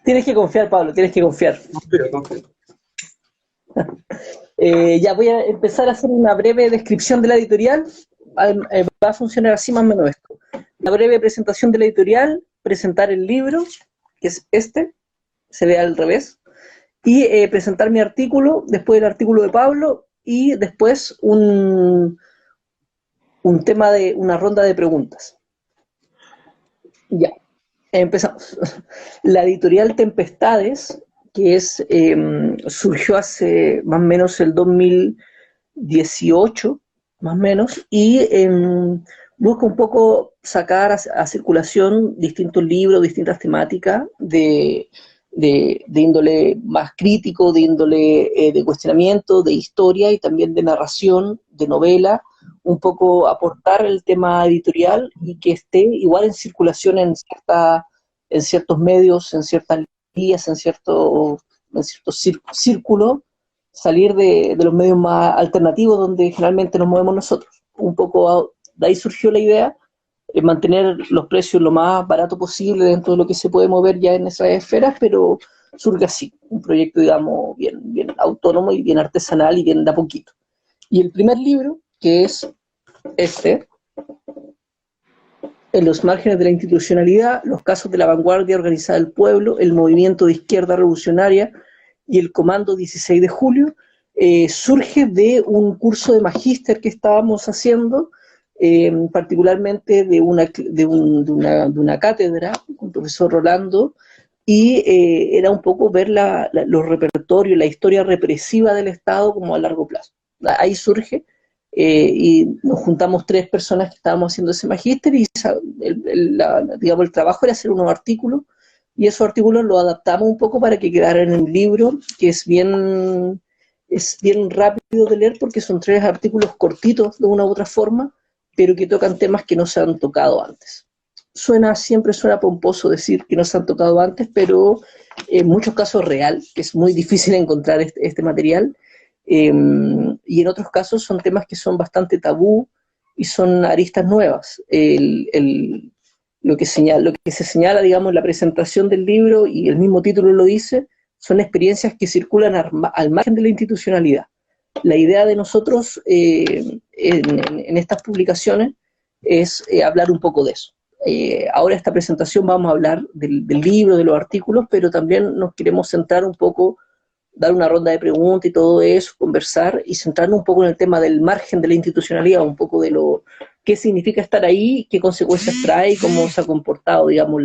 Tienes que confiar, Pablo, tienes que confiar. Confío, confío. Ya voy a empezar a hacer una breve descripción de la editorial. Va a funcionar así más o menos esto. Una breve presentación de la editorial, presentar el libro, que es este, se ve al revés, y presentar mi artículo, después el artículo de Pablo, y después un tema de una ronda de preguntas. Ya, empezamos. La editorial Tempestades, que surgió hace más o menos el 2018, más o menos, y busca un poco sacar a circulación distintos libros, distintas temáticas de índole más crítico, de índole de cuestionamiento, de historia y también de narración, de novela, un poco aportar el tema editorial y que esté igual en circulación en ciertos medios, en ciertas guías, en ciertos círculos, salir de los medios más alternativos donde generalmente nos movemos nosotros. Un poco de ahí surgió la idea, mantener los precios lo más barato posible dentro de lo que se puede mover ya en esas esferas, pero surge así, un proyecto, digamos, bien autónomo y bien artesanal y bien de a poquito. Y el primer libro, que es este, En los márgenes de la institucionalidad, los casos de la vanguardia organizada del pueblo, el movimiento de izquierda revolucionaria y el Comando 16 de Julio, surge de un curso de magíster que estábamos haciendo, particularmente de una cátedra con el profesor Rolando, y era un poco ver los repertorios, la historia represiva del Estado como a largo plazo. Ahí surge, y nos juntamos 3 personas que estábamos haciendo ese magíster y digamos, el trabajo era hacer unos artículos y esos artículos los adaptamos un poco para que quedaran en el libro, que es bien rápido de leer porque son 3 artículos cortitos de una u otra forma, pero que tocan temas que no se han tocado antes. Siempre suena pomposo decir que no se han tocado antes, pero en muchos casos es real, que es muy difícil encontrar este material, y en otros casos son temas que son bastante tabú y son aristas nuevas. Lo que se señala, digamos, en la presentación del libro, y el mismo título lo dice, son experiencias que circulan al margen de la institucionalidad. La idea de nosotros en estas publicaciones es hablar un poco de eso. Ahora esta presentación vamos a hablar del libro, de los artículos, pero también nos queremos centrar un poco, dar una ronda de preguntas y todo eso, conversar y centrarnos un poco en el tema del margen de la institucionalidad, un poco de qué significa estar ahí, qué consecuencias trae y cómo se ha comportado, digamos,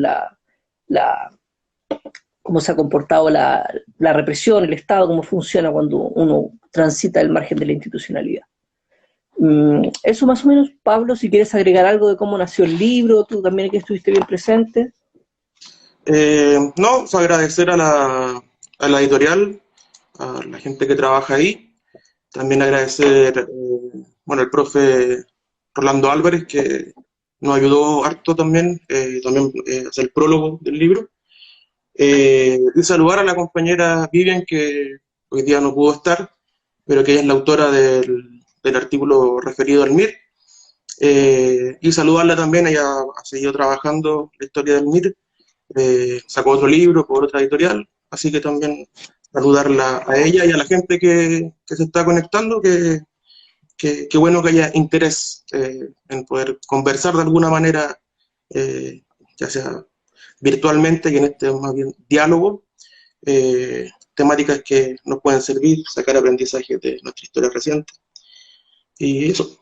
cómo se ha comportado la represión, el Estado, cómo funciona cuando uno transita el margen de la institucionalidad. Eso más o menos, Pablo, si quieres agregar algo de cómo nació el libro, tú también que estuviste bien presente. No, agradecer a la editorial, a la gente que trabaja ahí. También agradecer, bueno, al profe Rolando Álvarez, que nos ayudó harto también, hacer el prólogo del libro. Y saludar a la compañera Vivian, que hoy día no pudo estar, pero que ella es la autora del artículo referido al MIR. Y saludarla también, ella ha seguido trabajando la historia del MIR, sacó otro libro por otra editorial, así que también saludarla a ella y a la gente que se está conectando, que bueno que haya interés en poder conversar de alguna manera, ya sea virtualmente y en este más bien diálogo, temáticas que nos pueden servir, sacar aprendizaje de nuestra historia reciente. Y eso.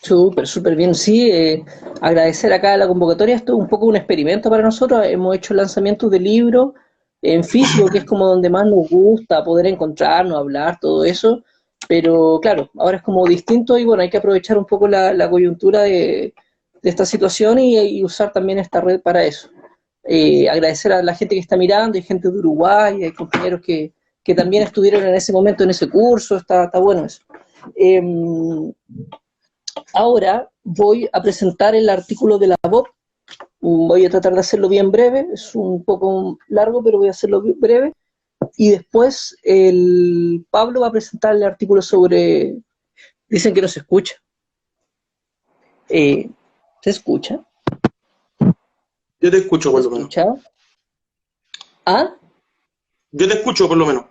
Súper bien, sí, agradecer acá la convocatoria, esto es un poco un experimento para nosotros, hemos hecho lanzamientos de libros en físico, que es como donde más nos gusta poder encontrarnos, hablar, todo eso, pero claro, ahora es como distinto y bueno, hay que aprovechar un poco la coyuntura de esta situación y usar también esta red para eso. Agradecer a la gente que está mirando, hay gente de Uruguay, hay compañeros que también estuvieron en ese momento en ese curso, está bueno eso. Ahora voy a presentar el artículo de la BOP. Voy a tratar de hacerlo bien breve, es un poco largo, pero voy a hacerlo breve. Y después el Pablo va a presentar el artículo sobre... Dicen que no se escucha. ¿Se escucha? Yo te escucho, ¿Se por lo menos. escucha? ¿Ah? Yo te escucho, por lo menos.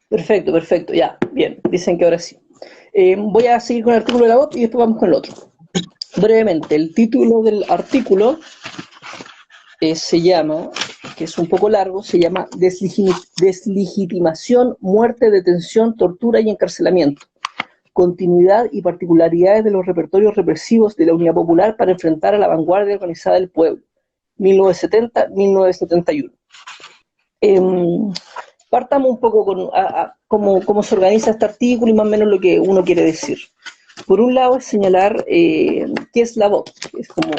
Perfecto, perfecto, ya, bien, dicen que ahora sí. Voy a seguir con el artículo de la voz y después vamos con el otro. Brevemente, el título del artículo se llama, que es un poco largo, se llama Deslegitimación, muerte, detención, tortura y encarcelamiento. Continuidad y particularidades de los repertorios represivos de la Unidad Popular para enfrentar a la vanguardia organizada del pueblo, 1970-1971. Partamos un poco con cómo se organiza este artículo y más o menos lo que uno quiere decir. Por un lado es señalar qué es la VOP, es como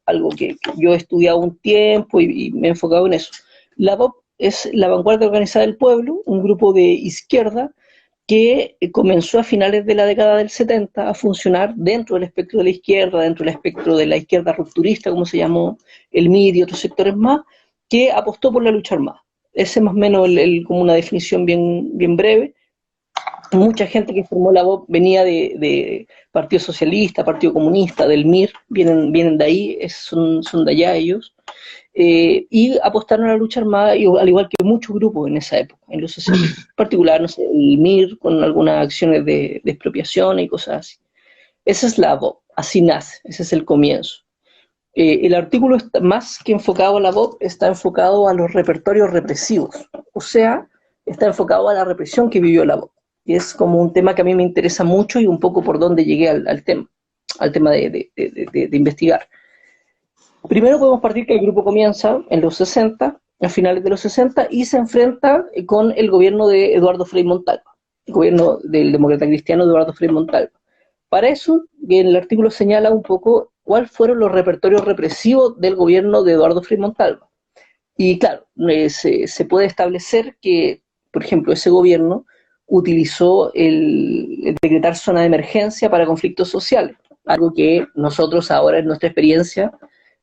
algo que yo he estudiado un tiempo y me he enfocado en eso. La VOP es la Vanguardia Organizada del Pueblo, un grupo de izquierda que comenzó a finales de la década del 70 a funcionar dentro del espectro de la izquierda, dentro del espectro de la izquierda rupturista, como se llamó el MIR y otros sectores más, que apostó por la lucha armada. Ese es más o menos como una definición bien breve. Mucha gente que formó la VOP venía de Partido Socialista, Partido Comunista, del MIR, vienen de ahí, son de allá ellos, y apostaron a la lucha armada, al igual que muchos grupos en esa época, en los 60, en particular, no sé, el MIR, con algunas acciones de expropiación y cosas así. Esa es la VOP, así nace, ese es el comienzo. El artículo está más que enfocado a la VOP, está enfocado a los repertorios represivos, o sea, está enfocado a la represión que vivió la VOP. Y es como un tema que a mí me interesa mucho y un poco por dónde llegué al tema de investigar. Primero podemos partir que el grupo comienza en los 60, a finales de los 60, y se enfrenta con el gobierno de Eduardo Frei Montalva, el gobierno del demócrata cristiano Eduardo Frei Montalva. Para eso, el artículo señala un poco cuáles fueron los repertorios represivos del gobierno de Eduardo Frei Montalva. Y claro, se puede establecer que, por ejemplo, ese gobierno utilizó el decretar zona de emergencia para conflictos sociales, algo que nosotros ahora en nuestra experiencia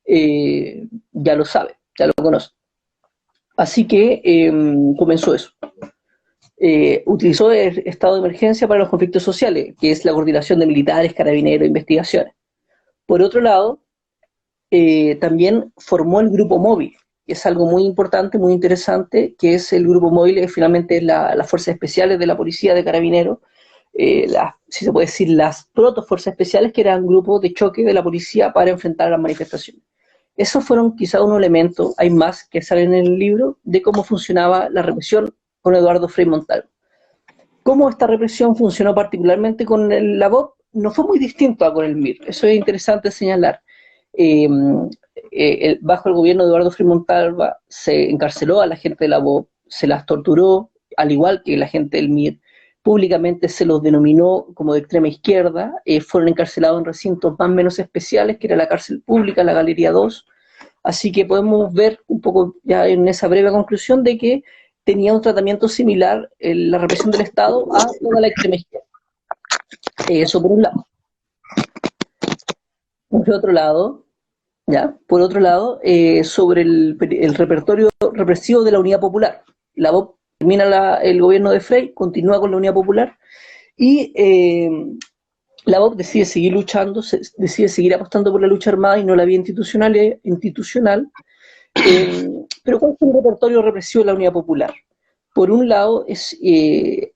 ya lo sabe, ya lo conoce. Así que comenzó eso. Utilizó el estado de emergencia para los conflictos sociales, que es la coordinación de militares, carabineros, investigaciones. Por otro lado, también formó el grupo móvil, que es algo muy importante, muy interesante, que es el grupo móvil, que finalmente es las fuerzas especiales de la policía, de carabineros, si se puede decir, las protofuerzas especiales, que eran grupos de choque de la policía para enfrentar las manifestaciones. Esos fueron quizá unos elementos, hay más que salen en el libro, de cómo funcionaba la represión con Eduardo Frei Montalva. Cómo esta represión funcionó particularmente con la VOP no fue muy distinto a con el MIR, eso es interesante señalar. Bajo el gobierno de Eduardo Frei Montalva se encarceló a la gente de la VOP, se las torturó, al igual que la gente del MIR, públicamente se los denominó como de extrema izquierda, fueron encarcelados en recintos más o menos especiales, que era la cárcel pública, la Galería 2, así que podemos ver un poco ya en esa breve conclusión de que tenía un tratamiento similar la represión del Estado a toda la extrema izquierda. Eso por un lado. Por otro lado, ¿ya? Por otro lado, sobre el repertorio represivo de la Unidad Popular. La VOP termina el gobierno de Frei, continúa con la Unidad Popular y la VOP decide seguir luchando, decide seguir apostando por la lucha armada y no la vía institucional. Pero ¿cuál fue el repertorio represivo de la Unidad Popular? Por un lado,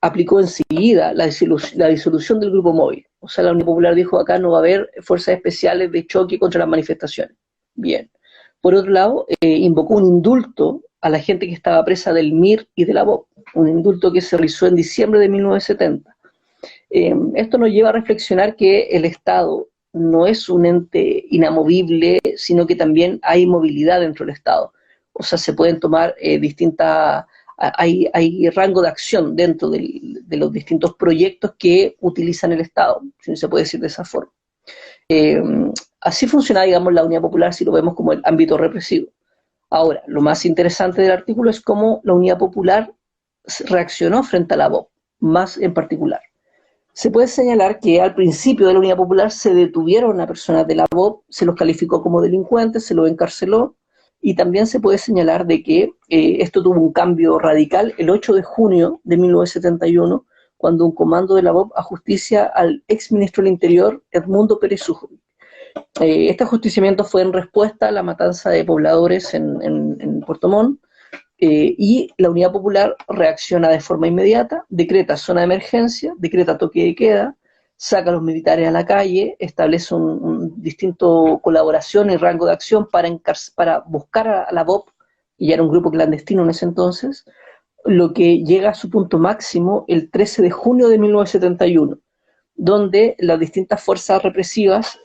aplicó enseguida la disolución del grupo móvil. O sea, la Unidad Popular dijo, acá no va a haber fuerzas especiales de choque contra las manifestaciones. Bien. Por otro lado, invocó un indulto a la gente que estaba presa del MIR y de la VOP, un indulto que se realizó en diciembre de 1970. Esto nos lleva a reflexionar que el Estado no es un ente inamovible, sino que también hay movilidad dentro del Estado. O sea, se pueden tomar hay rango de acción dentro de los distintos proyectos que utilizan el Estado, si se puede decir de esa forma. Así funciona, digamos, la Unidad Popular si lo vemos como el ámbito represivo. Ahora, lo más interesante del artículo es cómo la Unidad Popular reaccionó frente a la VOP, más en particular. Se puede señalar que al principio de la Unidad Popular se detuvieron a personas de la VOP, se los calificó como delincuentes, se los encarceló, y también se puede señalar de que esto tuvo un cambio radical el 8 de junio de 1971, cuando un comando de la VOP a justicia al exministro del Interior, Edmundo Pérez Ujovic. Este ajusticiamiento fue en respuesta a la matanza de pobladores en Puerto Montt, y la Unidad Popular reacciona de forma inmediata, decreta zona de emergencia, decreta toque de queda, saca a los militares a la calle, establece un distinto colaboración y rango de acción para buscar a la BOP, y ya era un grupo clandestino en ese entonces, lo que llega a su punto máximo el 13 de junio de 1971, donde las distintas fuerzas represivas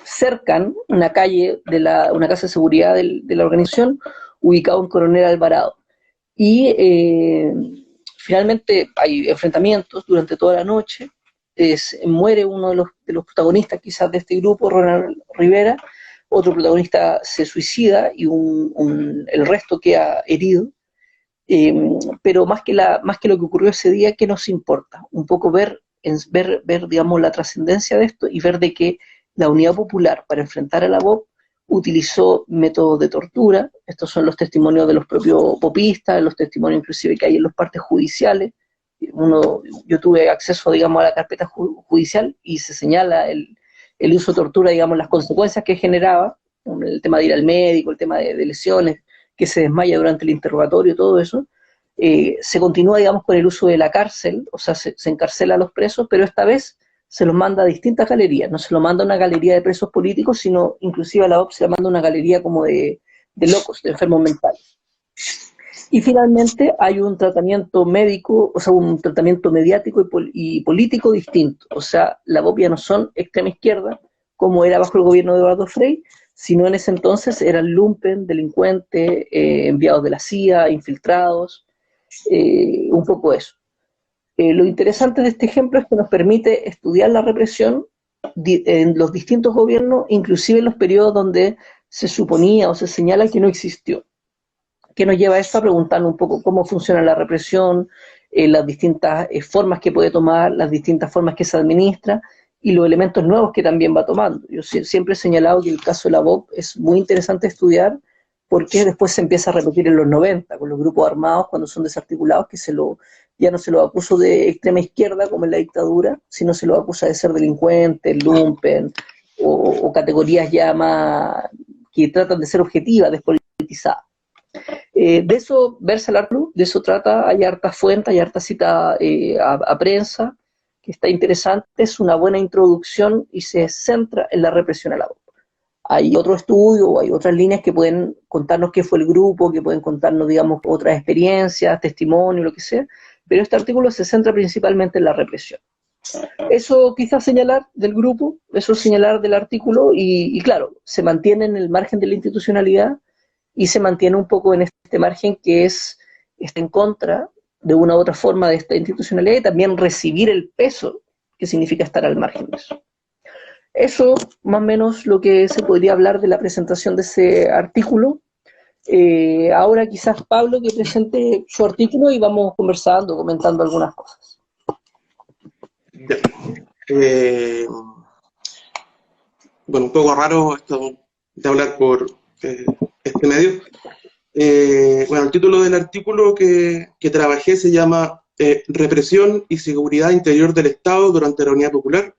cercan una calle una casa de seguridad de la organización, ubicado en Coronel Alvarado. Y finalmente hay enfrentamientos durante toda la noche, muere uno de los protagonistas quizás de este grupo, Ronald Rivera, otro protagonista se suicida y el resto queda herido. Pero más que lo que ocurrió ese día, ¿qué nos importa? Un poco ver digamos, la trascendencia de esto y ver de que la Unidad Popular, para enfrentar a la BOP, utilizó métodos de tortura. Estos son los testimonios de los propios popistas, los testimonios inclusive que hay en los partes judiciales. Yo tuve acceso, digamos, a la carpeta judicial y se señala el uso de tortura, digamos, las consecuencias que generaba, el tema de ir al médico, el tema de lesiones, que se desmaya durante el interrogatorio, todo eso. Se continúa, digamos, con el uso de la cárcel, o sea, se encarcela a los presos, pero esta vez se los manda a distintas galerías, no se lo manda a una galería de presos políticos, sino inclusive a la OP se la manda a una galería como de locos, de enfermos mentales. Y finalmente hay un tratamiento médico, o sea, un tratamiento mediático y político distinto. O sea, la BOP ya no son extrema izquierda, como era bajo el gobierno de Eduardo Frei, sino en ese entonces eran lumpen, delincuentes, enviados de la CIA, infiltrados, un poco eso. Lo interesante de este ejemplo es que nos permite estudiar la represión en los distintos gobiernos, inclusive en los periodos donde se suponía o se señala que no existió. Que nos lleva a esto a preguntarnos un poco cómo funciona la represión, las distintas formas que puede tomar, las distintas formas que se administra y los elementos nuevos que también va tomando. Yo siempre he señalado que el caso de la BOP es muy interesante estudiar porque después se empieza a repetir en los 90 con los grupos armados cuando son desarticulados, que ya no se los acusa de extrema izquierda como en la dictadura, sino se los acusa de ser delincuentes, lumpen o categorías ya más que tratan de ser objetivas, despolitizadas. De eso versa el Club, de eso trata, hay hartas fuentes, hay harta cita a prensa, que está interesante, es una buena introducción y se centra en la represión a la BOP. Hay otro estudio, hay otras líneas que pueden contarnos qué fue el grupo, que pueden contarnos, digamos, otras experiencias, testimonios, lo que sea, pero este artículo se centra principalmente en la represión. Eso quizás señalar del grupo, eso señalar del artículo, y claro, se mantiene en el margen de la institucionalidad, y se mantiene un poco en este margen que está en contra de una u otra forma de esta institucionalidad y también recibir el peso que significa estar al margen de eso. Eso, más o menos, lo que se podría hablar de la presentación de ese artículo. Ahora quizás Pablo que presente su artículo y vamos conversando, comentando algunas cosas. Bueno, un poco raro esto de hablar por este medio. Bueno, el título del artículo que trabajé se llama Represión y Seguridad Interior del Estado durante la Unidad Popular,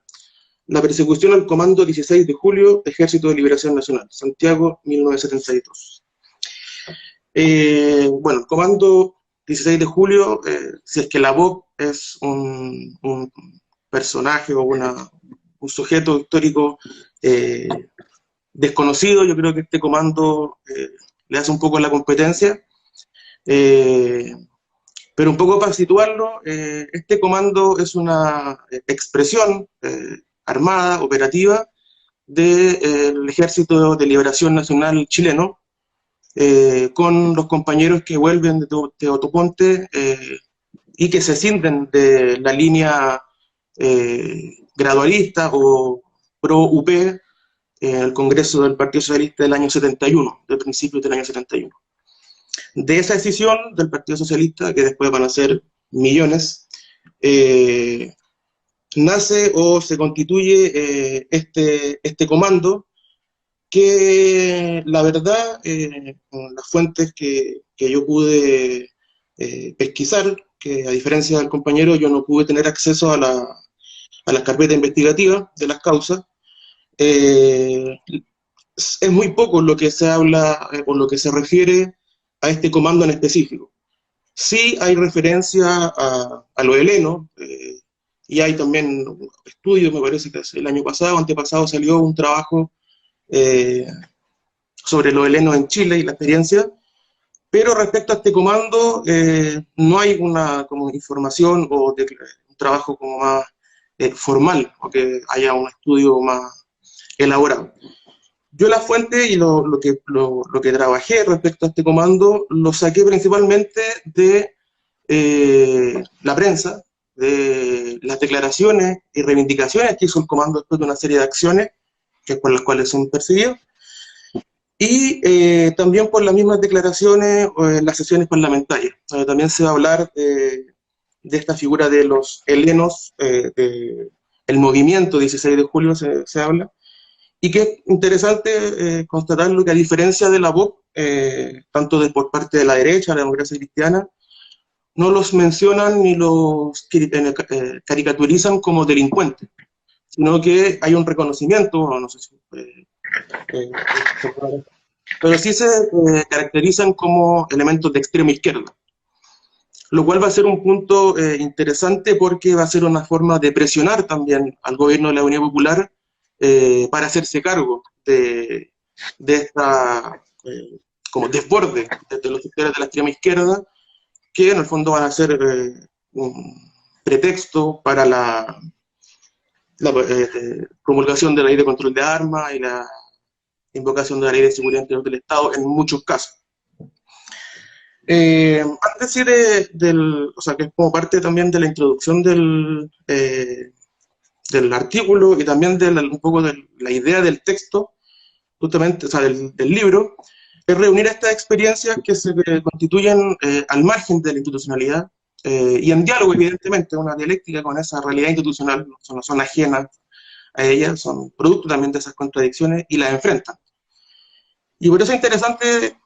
la persecución al Comando 16 de Julio, Ejército de Liberación Nacional, Santiago, 1972. Bueno, el Comando 16 de Julio, si es que la BOP es un personaje o un sujeto histórico desconocido, yo creo que este comando le hace un poco la competencia, pero un poco para situarlo, este comando es una expresión armada, operativa, del Ejército de Liberación Nacional chileno, con los compañeros que vuelven de Teotoponte y que se sienten de la línea gradualista o pro-UP, el Congreso del Partido Socialista del año 71, del principio del año 71. De esa decisión del Partido Socialista, que después van a ser millones, nace o se constituye este comando que, la verdad, con las fuentes que yo pude pesquisar, que a diferencia del compañero yo no pude tener acceso a a las carpetas investigativas de las causas, es muy poco lo que se habla o lo que se refiere a este comando en específico. Sí hay referencia a los helenos, y hay también estudios, me parece que el año pasado, antepasado, salió un trabajo sobre los helenos en Chile y la experiencia, pero respecto a este comando no hay una como información o un trabajo como más formal, o que haya un estudio más elaborado. Yo la fuente y lo que trabajé respecto a este comando lo saqué principalmente de la prensa, de las declaraciones y reivindicaciones que hizo el comando después de una serie de acciones que por las cuales son perseguidos, y también por las mismas declaraciones en las sesiones parlamentarias. También se va a hablar de esta figura de los helenos, el movimiento 16 de julio se habla, y que es interesante constatarlo que a diferencia de la voz, tanto por parte de la derecha, la democracia cristiana, no los mencionan ni los caricaturizan como delincuentes, sino que hay un reconocimiento, no sé si, pero sí se caracterizan como elementos de extrema izquierda, lo cual va a ser un punto interesante porque va a ser una forma de presionar también al gobierno de la Unidad Popular para hacerse cargo de esta como desborde de los sectores de la extrema izquierda, que en el fondo van a ser un pretexto para la promulgación de la ley de control de armas y la invocación de la ley de seguridad interior del Estado en muchos casos. Antes o sea, que es como parte también de la introducción del artículo y también un poco de la idea del texto, justamente, o sea, del libro, es reunir estas experiencias que se constituyen al margen de la institucionalidad y en diálogo, evidentemente, una dialéctica con esa realidad institucional, no son ajenas a ella, son producto también de esas contradicciones y las enfrentan. Y por eso es interesante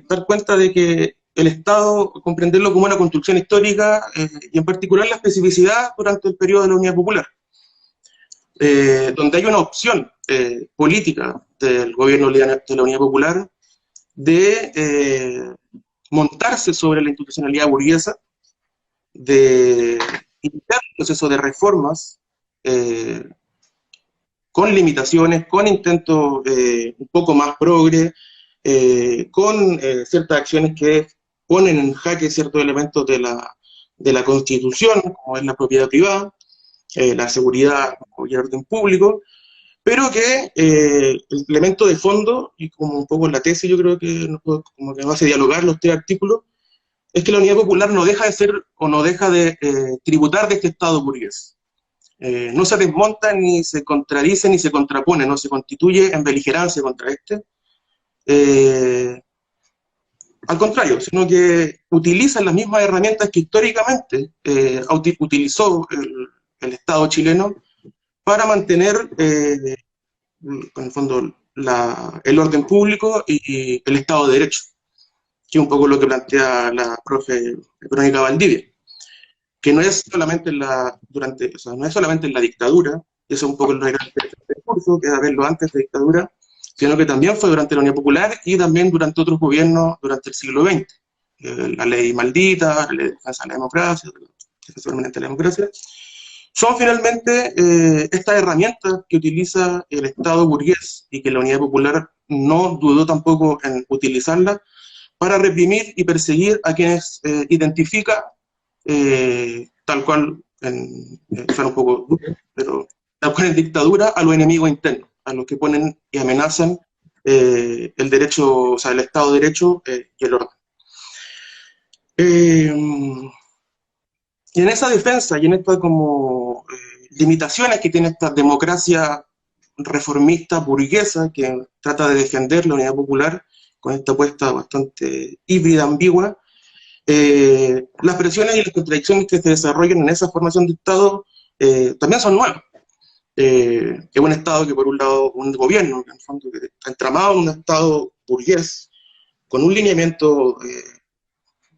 dar cuenta de que el Estado, comprenderlo como una construcción histórica y en particular la especificidad durante el periodo de la Unidad Popular, donde hay una opción política del gobierno de la Unidad Popular de montarse sobre la institucionalidad burguesa, de iniciar un proceso de reformas con limitaciones, con intentos un poco más progre, con ciertas acciones que ponen en jaque ciertos elementos de la Constitución, como es la propiedad privada, la seguridad y el orden público, pero que el elemento de fondo, y como un poco en la tesis yo creo que como que nos hace dialogar los tres artículos, es que la Unidad Popular no deja de ser o no deja de tributar de este Estado burgués. No se desmonta, ni se contradice, ni se contrapone, no se constituye en beligerancia contra este. Al contrario, sino que utiliza las mismas herramientas que históricamente utilizó el Estado chileno para mantener, en el fondo, el orden público y el Estado de Derecho, que es un poco lo que plantea la profe Verónica Valdivia, que no es solamente no es solamente en la dictadura, y eso es un poco el gran discurso, que es haberlo antes de dictadura, sino que también fue durante la Unión Popular y también durante otros gobiernos durante el siglo XX. La ley maldita, la ley de defensa de la democracia, defensa permanente de la democracia, son finalmente estas herramientas que utiliza el Estado burgués y que la Unidad Popular no dudó tampoco en utilizarlas para reprimir y perseguir a quienes identifica, tal cual, suena un poco duro, pero tal cual en dictadura, a los enemigos internos, a los que ponen y amenazan el derecho, o sea, el Estado de Derecho y el orden. Y en esa defensa y en estas como limitaciones que tiene esta democracia reformista burguesa que trata de defender la Unidad Popular con esta apuesta bastante híbrida, ambigua, las presiones y las contradicciones que se desarrollan en esa formación de Estado también son nuevas. Es un Estado que, por un lado, un gobierno que en el fondo que está entramado en un Estado burgués con un lineamiento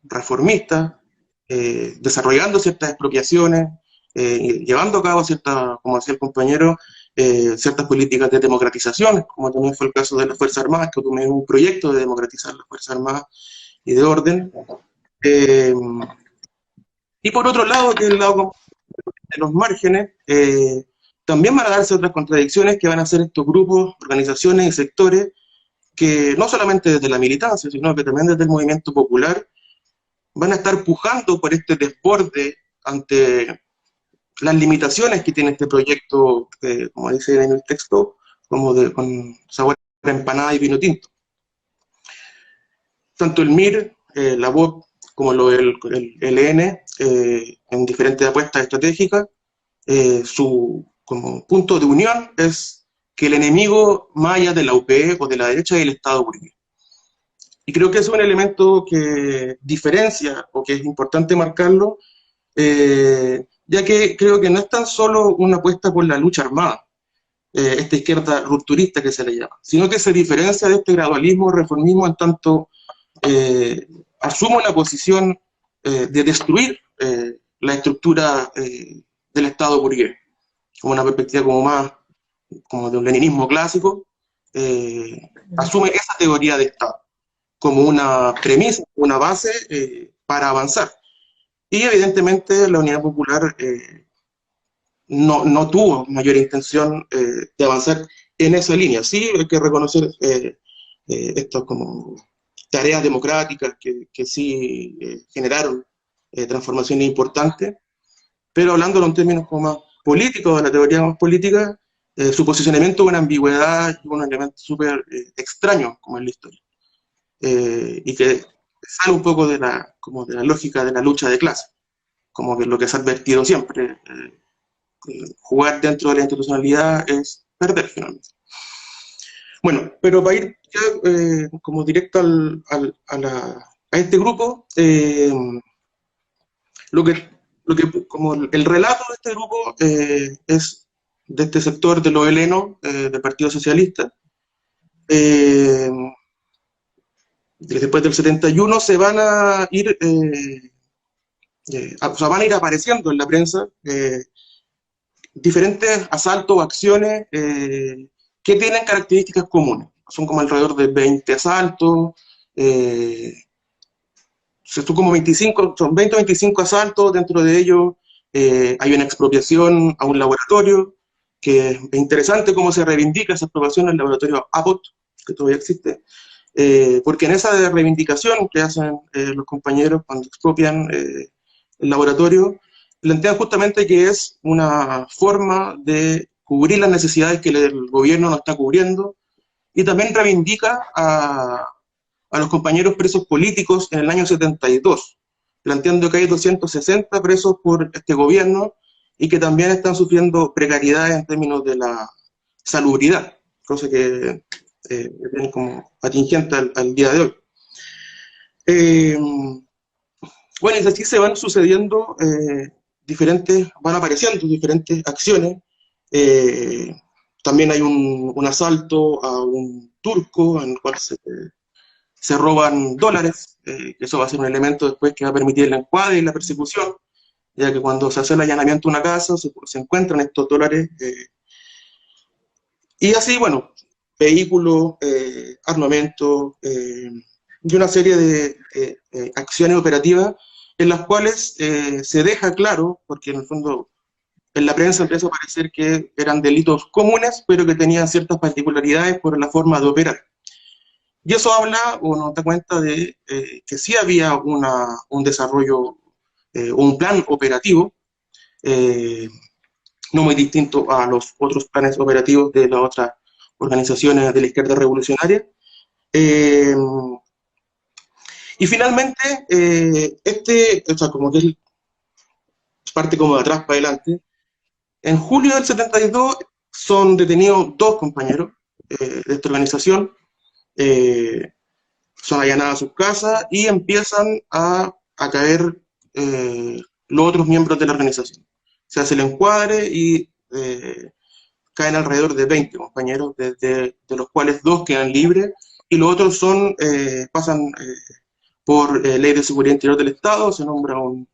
reformista, desarrollando ciertas expropiaciones, llevando a cabo ciertas, como decía el compañero, ciertas políticas de democratización, como también fue el caso de las Fuerzas Armadas, que tuve un proyecto de democratizar las Fuerzas Armadas y de orden. Y por otro lado, que es el lado de los márgenes, también van a darse otras contradicciones que van a hacer estos grupos, organizaciones y sectores que no solamente desde la militancia, sino que también desde el movimiento popular van a estar pujando por este desborde ante las limitaciones que tiene este proyecto, como dice en el texto, como con sabor a empanada y vino tinto. Tanto el MIR, la BOP, como el ELN, en diferentes apuestas estratégicas, su como punto de unión es que el enemigo más allá de la UPE o de la derecha es el Estado burgués. Y creo que es un elemento que diferencia, o que es importante marcarlo, ya que creo que no es tan solo una apuesta por la lucha armada, esta izquierda rupturista que se le llama, sino que se diferencia de este gradualismo, reformismo, en tanto asume una posición de destruir la estructura del Estado burgués, como una perspectiva como más como de un leninismo clásico, asume esa teoría de Estado como una premisa, una base para avanzar. Y evidentemente la Unidad Popular no tuvo mayor intención de avanzar en esa línea. Sí, hay que reconocer esto como tareas democráticas que sí generaron transformaciones importantes, pero hablándolo en términos como más políticos, de la teoría más política, su posicionamiento es una ambigüedad y un elemento súper extraño como en la historia, y que sale un poco como de la lógica de la lucha de clases, como que lo que se ha advertido siempre, jugar dentro de la institucionalidad es perder finalmente. Bueno, pero para ir ya como directo a este grupo, lo que como el relato de este grupo es de este sector de los helenos del Partido Socialista. Después del 71 se van a ir, o sea, van a ir apareciendo en la prensa diferentes asaltos o acciones que tienen características comunes. Son como alrededor de 20 asaltos, son como 25, son 20 o 25 asaltos, dentro de ellos hay una expropiación a un laboratorio, que es interesante cómo se reivindica esa expropiación al laboratorio Abbott, que todavía existe, porque en esa reivindicación que hacen los compañeros cuando expropian el laboratorio, plantean justamente que es una forma de cubrir las necesidades que el gobierno no está cubriendo, y también reivindica a los compañeros presos políticos en el año 72, planteando que hay 260 presos por este gobierno y que también están sufriendo precariedad en términos de la salubridad, cosa que es como atingente al día de hoy. Bueno, y así se van sucediendo van apareciendo diferentes acciones. También hay un asalto a un turco en el cual se roban dólares, que eso va a ser un elemento después que va a permitir el encuadre y la persecución, ya que cuando se hace el allanamiento de una casa se encuentran estos dólares, y así, bueno, vehículos, armamento, y una serie de acciones operativas en las cuales se deja claro, porque en el fondo en la prensa empieza a parecer que eran delitos comunes, pero que tenían ciertas particularidades por la forma de operar. Y eso habla o nos da cuenta de que sí había un desarrollo, un plan operativo, no muy distinto a los otros planes operativos de las otras organizaciones de la izquierda revolucionaria. Y finalmente, o sea, como que es parte como de atrás para adelante, en julio del 72 son detenidos dos compañeros de esta organización, son allanadas sus casas y empiezan a caer los otros miembros de la organización. Se hace el encuadre y caen alrededor de 20 compañeros, de los cuales dos quedan libres y los otros pasan por ley de seguridad interior del Estado, se nombra un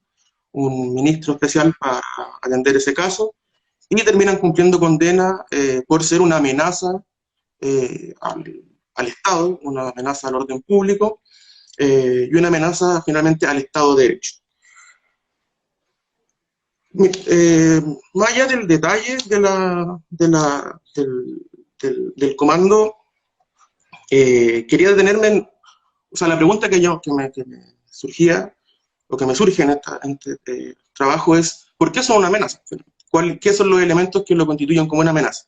un ministro especial para atender ese caso, y terminan cumpliendo condena por ser una amenaza al Estado, una amenaza al orden público, y una amenaza finalmente al Estado de Derecho. Más allá del detalle del comando, quería detenerme en, o sea, la pregunta que me surgía, o que me surge en este trabajo es, ¿por qué son una amenaza? ¿Qué son los elementos que lo constituyen como una amenaza?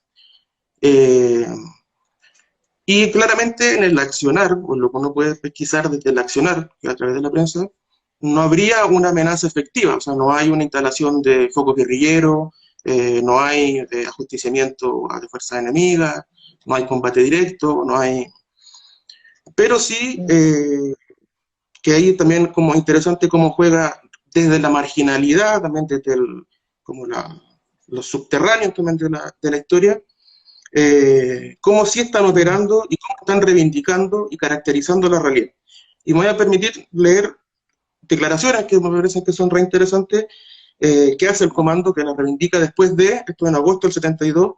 Y claramente en el accionar, o lo que uno puede pesquisar desde el accionar, que a través de la prensa, no habría una amenaza efectiva, o sea, no hay una instalación de focos guerrilleros, no hay ajusticiamiento de fuerzas enemigas, no hay combate directo, no hay... Pero sí, que ahí también como interesante cómo juega desde la marginalidad, también desde los subterráneos también de la historia, cómo sí están operando y cómo están reivindicando y caracterizando la realidad. Y me voy a permitir leer declaraciones que me parecen que son reinteresantes, que hace el comando, que las reivindica después de, esto en agosto del 72,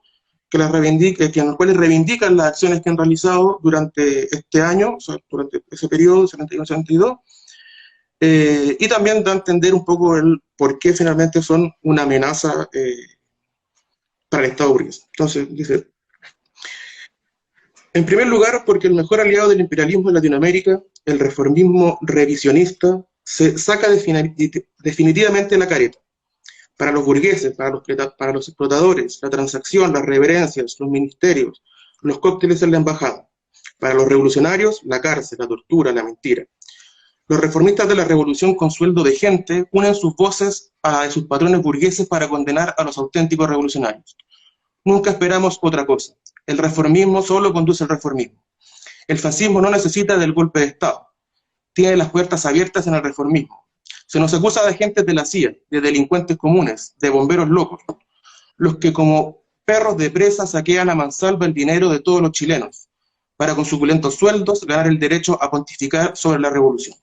que en los cuales reivindican las acciones que han realizado durante este año, o sea, durante ese periodo, 71-72, y también da a entender un poco el por qué finalmente son una amenaza para el Estado burgués. Entonces, dice, en primer lugar, porque el mejor aliado del imperialismo en Latinoamérica, el reformismo revisionista, se saca definitivamente la careta. Para los burgueses, para los explotadores, la transacción, las reverencias, los ministerios, los cócteles en la embajada. Para los revolucionarios, la cárcel, la tortura, la mentira. Los reformistas de la revolución con sueldo de gente unen sus voces a la de sus patrones burgueses para condenar a los auténticos revolucionarios. Nunca esperamos otra cosa. El reformismo solo conduce al reformismo. El fascismo no necesita del golpe de Estado. Tiene las puertas abiertas en el reformismo. Se nos acusa de agentes de la CIA, de delincuentes comunes, de bomberos locos, los que como perros de presa saquean a mansalva el dinero de todos los chilenos, para con suculentos sueldos ganar el derecho a pontificar sobre la revolución.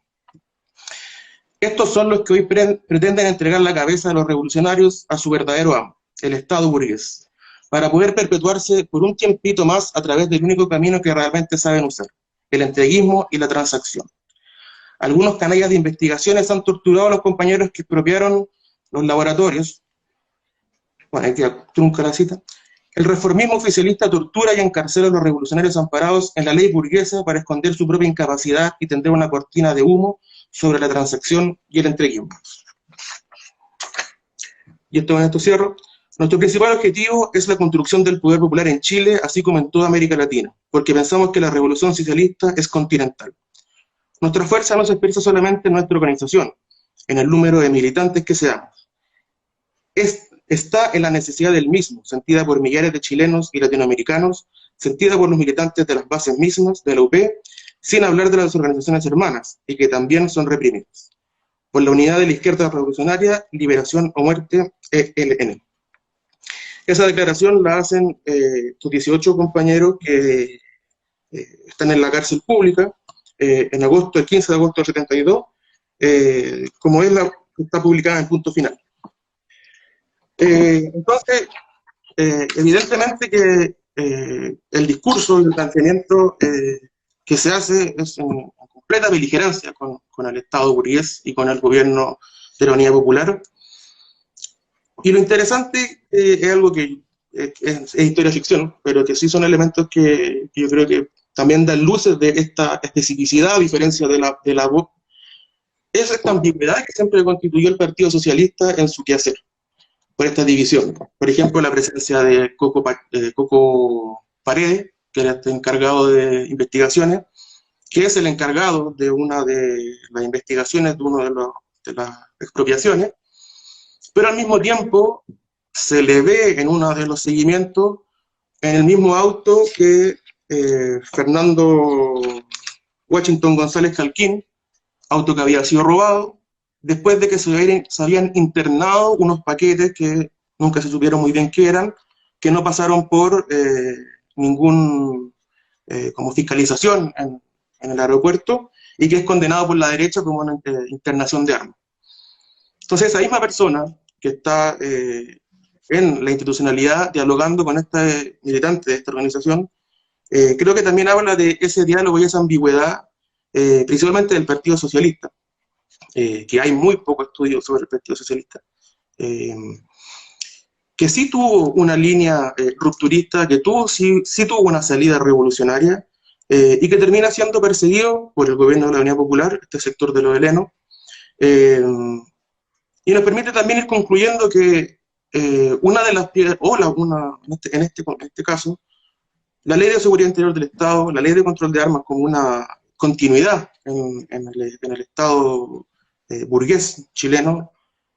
Estos son los que hoy pretenden entregar la cabeza de los revolucionarios a su verdadero amo, el Estado burgués, para poder perpetuarse por un tiempito más a través del único camino que realmente saben usar, el entreguismo y la transacción. Algunos canallas de investigaciones han torturado a los compañeros que expropiaron los laboratorios. Bueno, aquí trunca la cita. El reformismo oficialista tortura y encarcela a los revolucionarios amparados en la ley burguesa para esconder su propia incapacidad y tender una cortina de humo sobre la transacción y el entreguismo. Y con esto cierro. Nuestro principal objetivo es la construcción del poder popular en Chile, así como en toda América Latina, porque pensamos que la revolución socialista es continental. Nuestra fuerza no se expresa solamente en nuestra organización, en el número de militantes que seamos. Está en la necesidad del mismo, sentida por millares de chilenos y latinoamericanos, sentida por los militantes de las bases mismas de la UP, sin hablar de las organizaciones hermanas, y que también son reprimidas. Por la unidad de la izquierda revolucionaria, liberación o muerte, ELN. Esa declaración la hacen sus 18 compañeros que están en la cárcel pública, en agosto, el 15 de agosto del 72, como es la que está publicada en Punto Final. Entonces, evidentemente que el discurso y el planteamiento que se hace es en completa beligerancia con el Estado burgués y con el gobierno de la Unidad Popular. Y lo interesante es algo que es historia ficción, pero que sí son elementos que yo creo que también dan luces de esta especificidad, a diferencia de la voz. Es esta ambigüedad que siempre constituyó el Partido Socialista en su quehacer, por esta división. Por ejemplo, la presencia de Coco Paredes, que era este encargado de investigaciones, que es el encargado de una de las investigaciones de una de las expropiaciones, pero al mismo tiempo se le ve en uno de los seguimientos en el mismo auto que Fernando Washington González Calquín, auto que había sido robado, después de que se habían internado unos paquetes que nunca se supieron muy bien qué eran, que no pasaron por ningún como fiscalización en el aeropuerto, y que es condenado por la derecha como una internación de armas. Entonces, esa misma persona que está en la institucionalidad dialogando con este militante de esta organización, creo que también habla de ese diálogo y esa ambigüedad, principalmente del Partido Socialista, que hay muy poco estudio sobre el Partido Socialista, que sí tuvo una línea rupturista, que sí tuvo una salida revolucionaria, y que termina siendo perseguido por el gobierno de la Unidad Popular, este sector de los helenos, y nos permite también ir concluyendo que una de las piedras, en este caso, la Ley de Seguridad Interior del Estado, la Ley de Control de Armas como una continuidad en el Estado burgués chileno,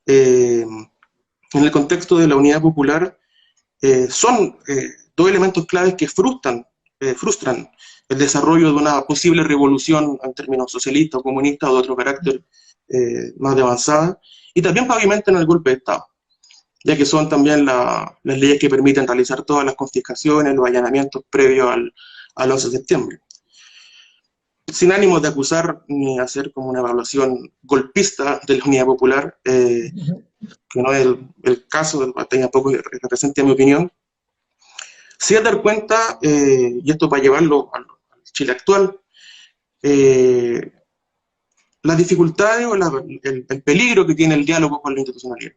en el contexto de la Unidad Popular, son dos elementos claves que frustran el desarrollo de una posible revolución en términos socialistas o comunistas o de otro carácter más de avanzada, y también pavimentan el golpe de Estado, ya que son también las leyes que permiten realizar todas las confiscaciones, los allanamientos previos al 11 de septiembre. Sin ánimo de acusar ni hacer como una evaluación golpista de la Unidad Popular, que no es el caso, tampoco representa mi opinión, sí es dar cuenta, y esto para llevarlo al Chile actual, las dificultades o el peligro que tiene el diálogo con la institucionalidad.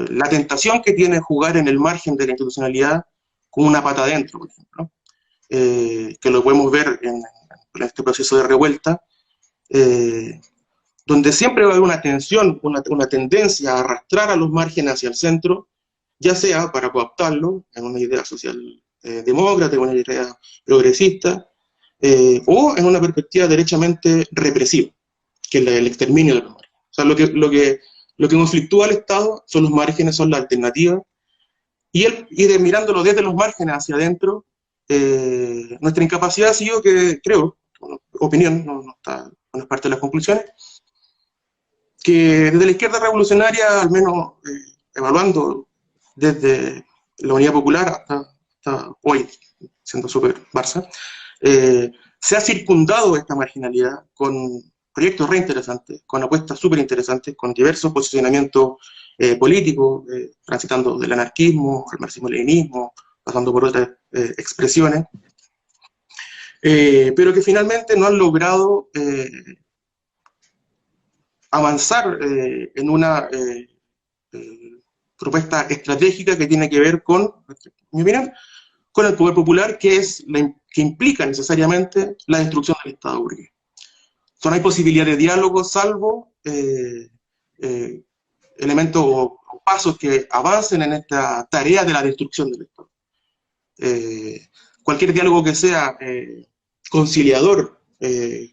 La tentación que tiene jugar en el margen de la institucionalidad con una pata adentro, por ejemplo, que lo podemos ver en este proceso de revuelta, donde siempre va a haber una tensión, una tendencia a arrastrar a los márgenes hacia el centro, ya sea para cooptarlo en una idea social demócrata, en una idea progresista, o en una perspectiva derechamente represiva, que es el exterminio de los márgenes. O sea, lo que conflictúa al Estado son los márgenes, son las alternativas, y mirándolo desde los márgenes hacia adentro, nuestra incapacidad ha sido que, creo, opinión, no es parte de las conclusiones, que desde la izquierda revolucionaria, al menos evaluando desde la Unidad Popular hasta hoy, siendo súper Barça, se ha circundado esta marginalidad con proyectos re interesantes, con apuestas súper interesantes, con diversos posicionamientos políticos, transitando del anarquismo al marxismo-leninismo, pasando por otras expresiones, pero que finalmente no han logrado avanzar en una propuesta estratégica que tiene que ver con, en mi opinión, con el poder popular, que implica necesariamente la destrucción del Estado burgués. No hay posibilidad de diálogo salvo elementos o pasos que avancen en esta tarea de la destrucción del Estado. Cualquier diálogo que sea conciliador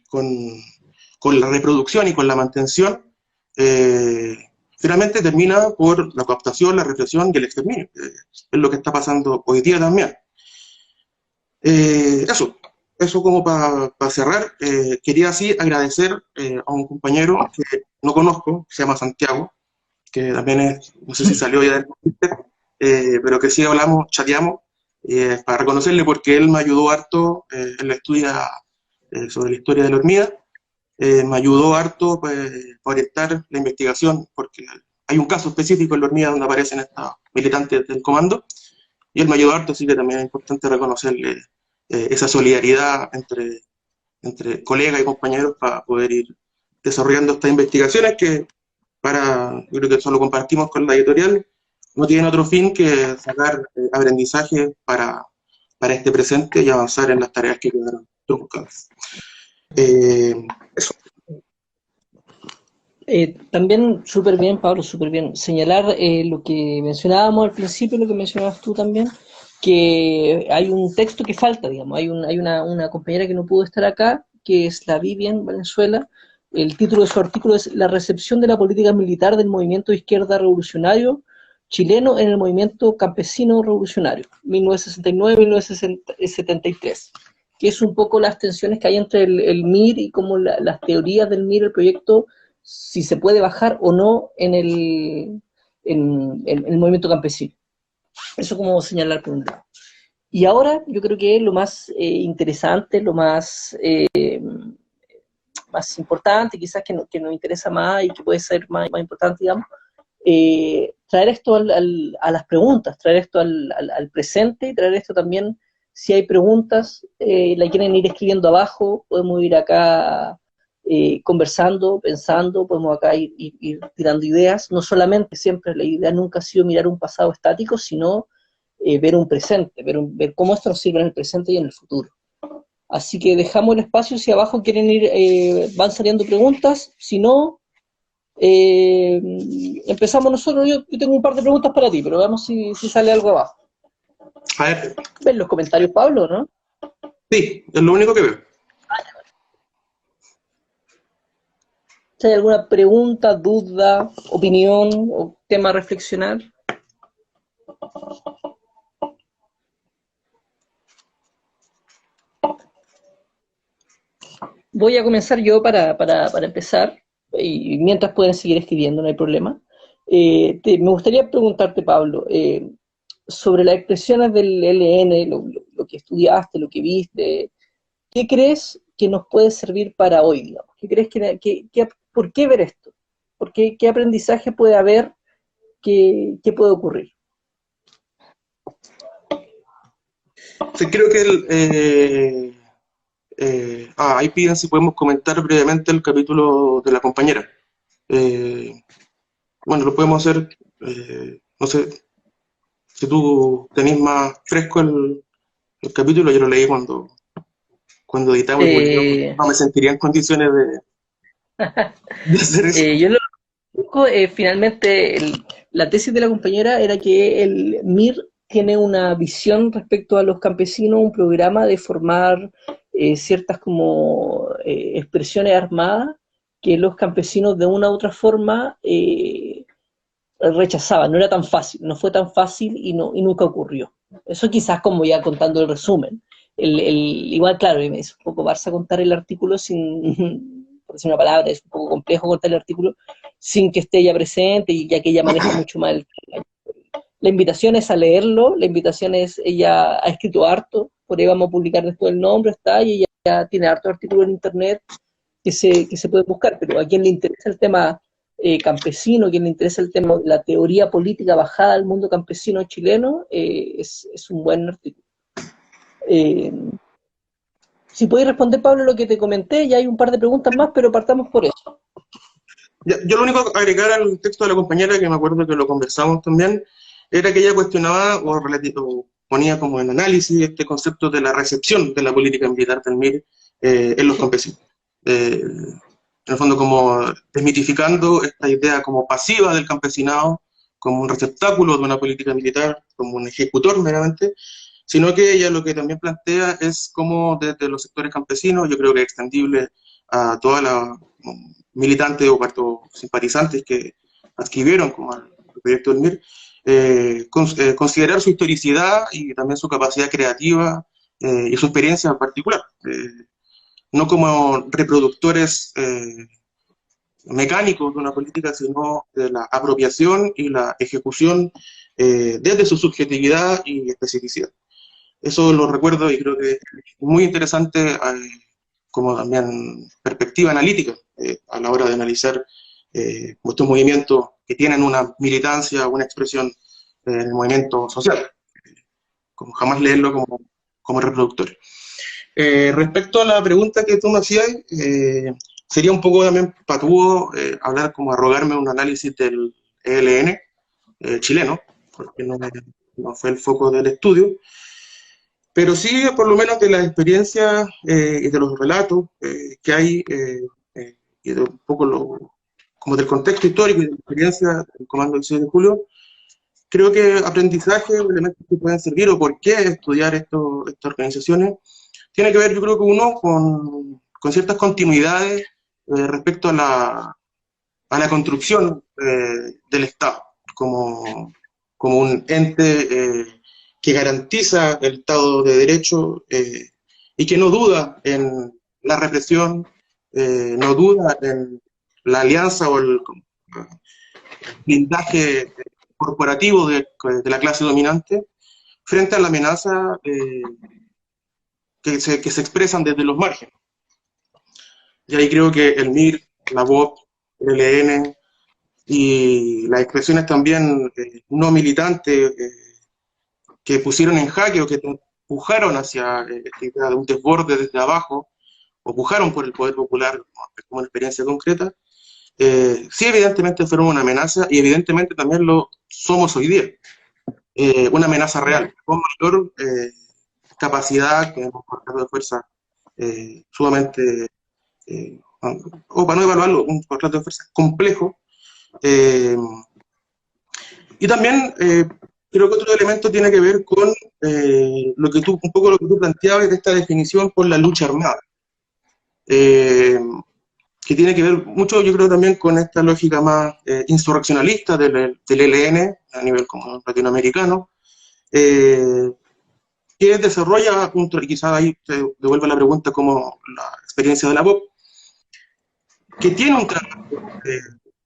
con la reproducción y con la mantención, finalmente termina por la cooptación, la represión y el exterminio. Es lo que está pasando hoy día también. Eso como para cerrar. Quería así agradecer a un compañero que no conozco, que se llama Santiago, que también no sé si salió ya del Twitter, pero que sí hablamos, chateamos, para reconocerle porque él me ayudó harto en la estudia sobre la historia de la hormiga. Me ayudó harto pues, para orientar la investigación, porque hay un caso específico en la hormiga donde aparecen estos militantes del comando, y él me ayudó harto, así que también es importante reconocerle esa solidaridad entre colegas y compañeros para poder ir desarrollando estas investigaciones que, yo creo que eso lo compartimos con la editorial, no tienen otro fin que sacar aprendizaje para este presente y avanzar en las tareas que quedaron truncadas. Eso. También súper bien, Pablo, súper bien. Señalar lo que mencionábamos al principio, lo que mencionabas tú también, que hay un texto que falta, digamos. Hay una compañera que no pudo estar acá, que es la Vivian Valenzuela. El título de su artículo es La recepción de la política militar del movimiento de izquierda revolucionario chileno en el movimiento campesino revolucionario, 1969-1973, que es un poco las tensiones que hay entre el MIR y como las teorías del MIR, el proyecto, si se puede bajar o no en el movimiento campesino. Eso como señalar por un lado. Y ahora yo creo que lo más interesante, lo más más importante, quizás que nos interesa más y que puede ser más importante, digamos, traer esto a las preguntas, traer esto al presente y traer esto también, si hay preguntas, la quieren ir escribiendo abajo, podemos ir acá conversando, pensando, podemos acá ir tirando ideas, no solamente siempre, la idea nunca ha sido mirar un pasado estático, sino ver un presente, ver cómo esto nos sirve en el presente y en el futuro. Así que dejamos el espacio, si abajo quieren ir, van saliendo preguntas, si no, empezamos nosotros. Yo tengo un par de preguntas para ti, pero veamos si sale algo abajo. A ver. ¿Ven los comentarios, Pablo, no? Sí, es lo único que veo. Si hay alguna pregunta, duda, opinión o tema a reflexionar. Voy a comenzar yo para empezar, y mientras pueden seguir escribiendo, no hay problema. Me gustaría preguntarte, Pablo, sobre las expresiones del ELN, lo que estudiaste, lo que viste, ¿qué crees que nos puede servir para hoy, digamos? ¿Qué crees por qué ver esto? ¿Qué aprendizaje puede haber? ¿Qué puede ocurrir? Sí, creo que ahí piden si podemos comentar brevemente el capítulo de la compañera. Bueno, lo podemos hacer, no sé, si tú tenés más fresco el capítulo, yo lo leí cuando editamos y publicamos, no me sentiría en condiciones de hacer eso. Yo lo busco, finalmente, la tesis de la compañera era que el MIR tiene una visión respecto a los campesinos, un programa de formar ciertas como expresiones armadas que los campesinos de una u otra forma rechazaban. No era tan fácil, no fue tan fácil y nunca ocurrió. Eso quizás como ya contando el resumen. Igual, claro, me es un poco Barça contar el artículo sin, por decir una palabra, es un poco complejo contar el artículo sin que esté ella presente, y ya que ella maneja mucho más la invitación es a leerlo, la invitación es, ella ha escrito harto, por ahí vamos a publicar después el nombre, está, y ella ya tiene harto artículo en internet que se puede buscar, pero a quien le interesa el tema campesino, a quien le interesa el tema, la teoría política bajada al mundo campesino chileno, es un buen artículo. Si podéis responder, Pablo, lo que te comenté, ya hay un par de preguntas más, pero partamos por eso. Yo lo único que agregar al texto de la compañera, que me acuerdo que lo conversamos también, era que ella cuestionaba o ponía como en análisis este concepto de la recepción de la política militar del MIR en los campesinos. En el fondo como desmitificando esta idea como pasiva del campesinado, como un receptáculo de una política militar, como un ejecutor meramente, sino que ella lo que también plantea es cómo desde los sectores campesinos, yo creo que es extendible a todas las militantes o simpatizantes que adscribieron como al proyecto del MIR, considerar su historicidad y también su capacidad creativa y su experiencia en particular, no como reproductores mecánicos de una política, sino de la apropiación y la ejecución desde su subjetividad y especificidad. Eso lo recuerdo y creo que es muy interesante como también perspectiva analítica a la hora de analizar estos movimientos que tienen una militancia, una expresión en el movimiento social, como jamás leerlo como reproductor. Respecto a la pregunta que tú me hacías, sería un poco también patúo hablar como arrogarme un análisis del ELN chileno, porque no fue el foco del estudio, pero sí por lo menos de la experiencia y de los relatos que hay y de un poco como del contexto histórico y de la experiencia del Comando del 6 de Julio, creo que aprendizaje o elementos que pueden servir o por qué estudiar estas organizaciones tiene que ver, yo creo que uno, con ciertas continuidades respecto a la construcción del Estado como un ente que garantiza el Estado de Derecho y que no duda en la represión, no duda en la alianza o el blindaje corporativo de la clase dominante frente a la amenaza que se expresan desde los márgenes. Y ahí creo que el MIR, la BOP, el ELN y las expresiones también no militantes que pusieron en jaque o que empujaron hacia esta idea de un desborde desde abajo, o pujaron por el poder popular como una experiencia concreta, sí evidentemente fueron una amenaza y evidentemente también lo somos hoy día. Una amenaza real, con mayor capacidad, que hemos cortado de fuerza sumamente, o para no evaluarlo, un contrato de fuerza complejo. Y también creo que otro elemento tiene que ver con un poco lo que tú planteabas de esta definición por la lucha armada. Que tiene que ver mucho, yo creo, también con esta lógica más insurreccionalista del ELN a nivel como latinoamericano, que desarrolla, y quizás ahí te devuelva la pregunta como la experiencia de la BOP, que tiene un trabajo, en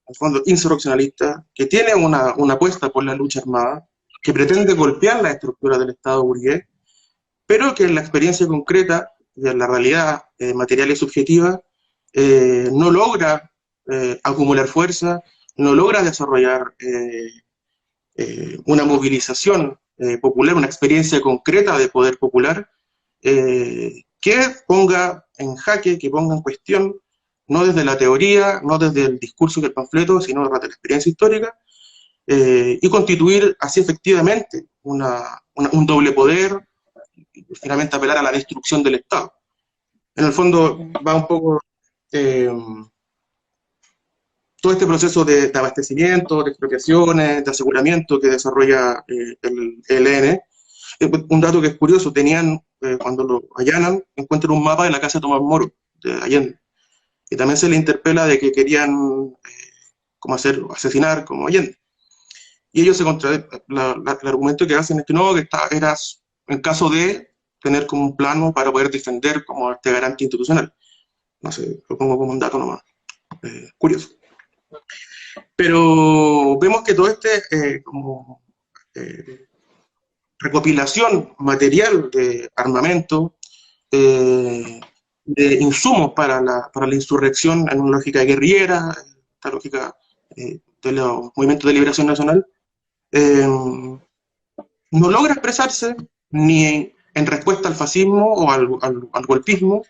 el fondo, insurreccionalista, que tiene una apuesta por la lucha armada, que pretende golpear la estructura del Estado burgués, pero que en la experiencia concreta y en la realidad material y subjetiva no logra acumular fuerza, no logra desarrollar una movilización popular, una experiencia concreta de poder popular que ponga en jaque, que ponga en cuestión, no desde la teoría, no desde el discurso del panfleto, sino desde la experiencia histórica, y constituir así efectivamente un doble poder, y finalmente apelar a la destrucción del Estado. En el fondo va un poco todo este proceso de abastecimiento, de expropiaciones, de aseguramiento que desarrolla el ELN. Un dato que es curioso, cuando lo allanan, encuentran un mapa de la casa de Tomás Moro, de Allende, y también se le interpela de que querían asesinar como Allende. Y ellos el argumento que hacen es que no, que era en caso de tener como un plano para poder defender como este garante institucional. No sé, lo pongo como un dato nomás, curioso. Pero vemos que todo recopilación material de armamento, de insumos para la insurrección en una lógica guerrillera, esta lógica de los movimientos de liberación nacional, no logra expresarse ni en respuesta al fascismo o al golpismo,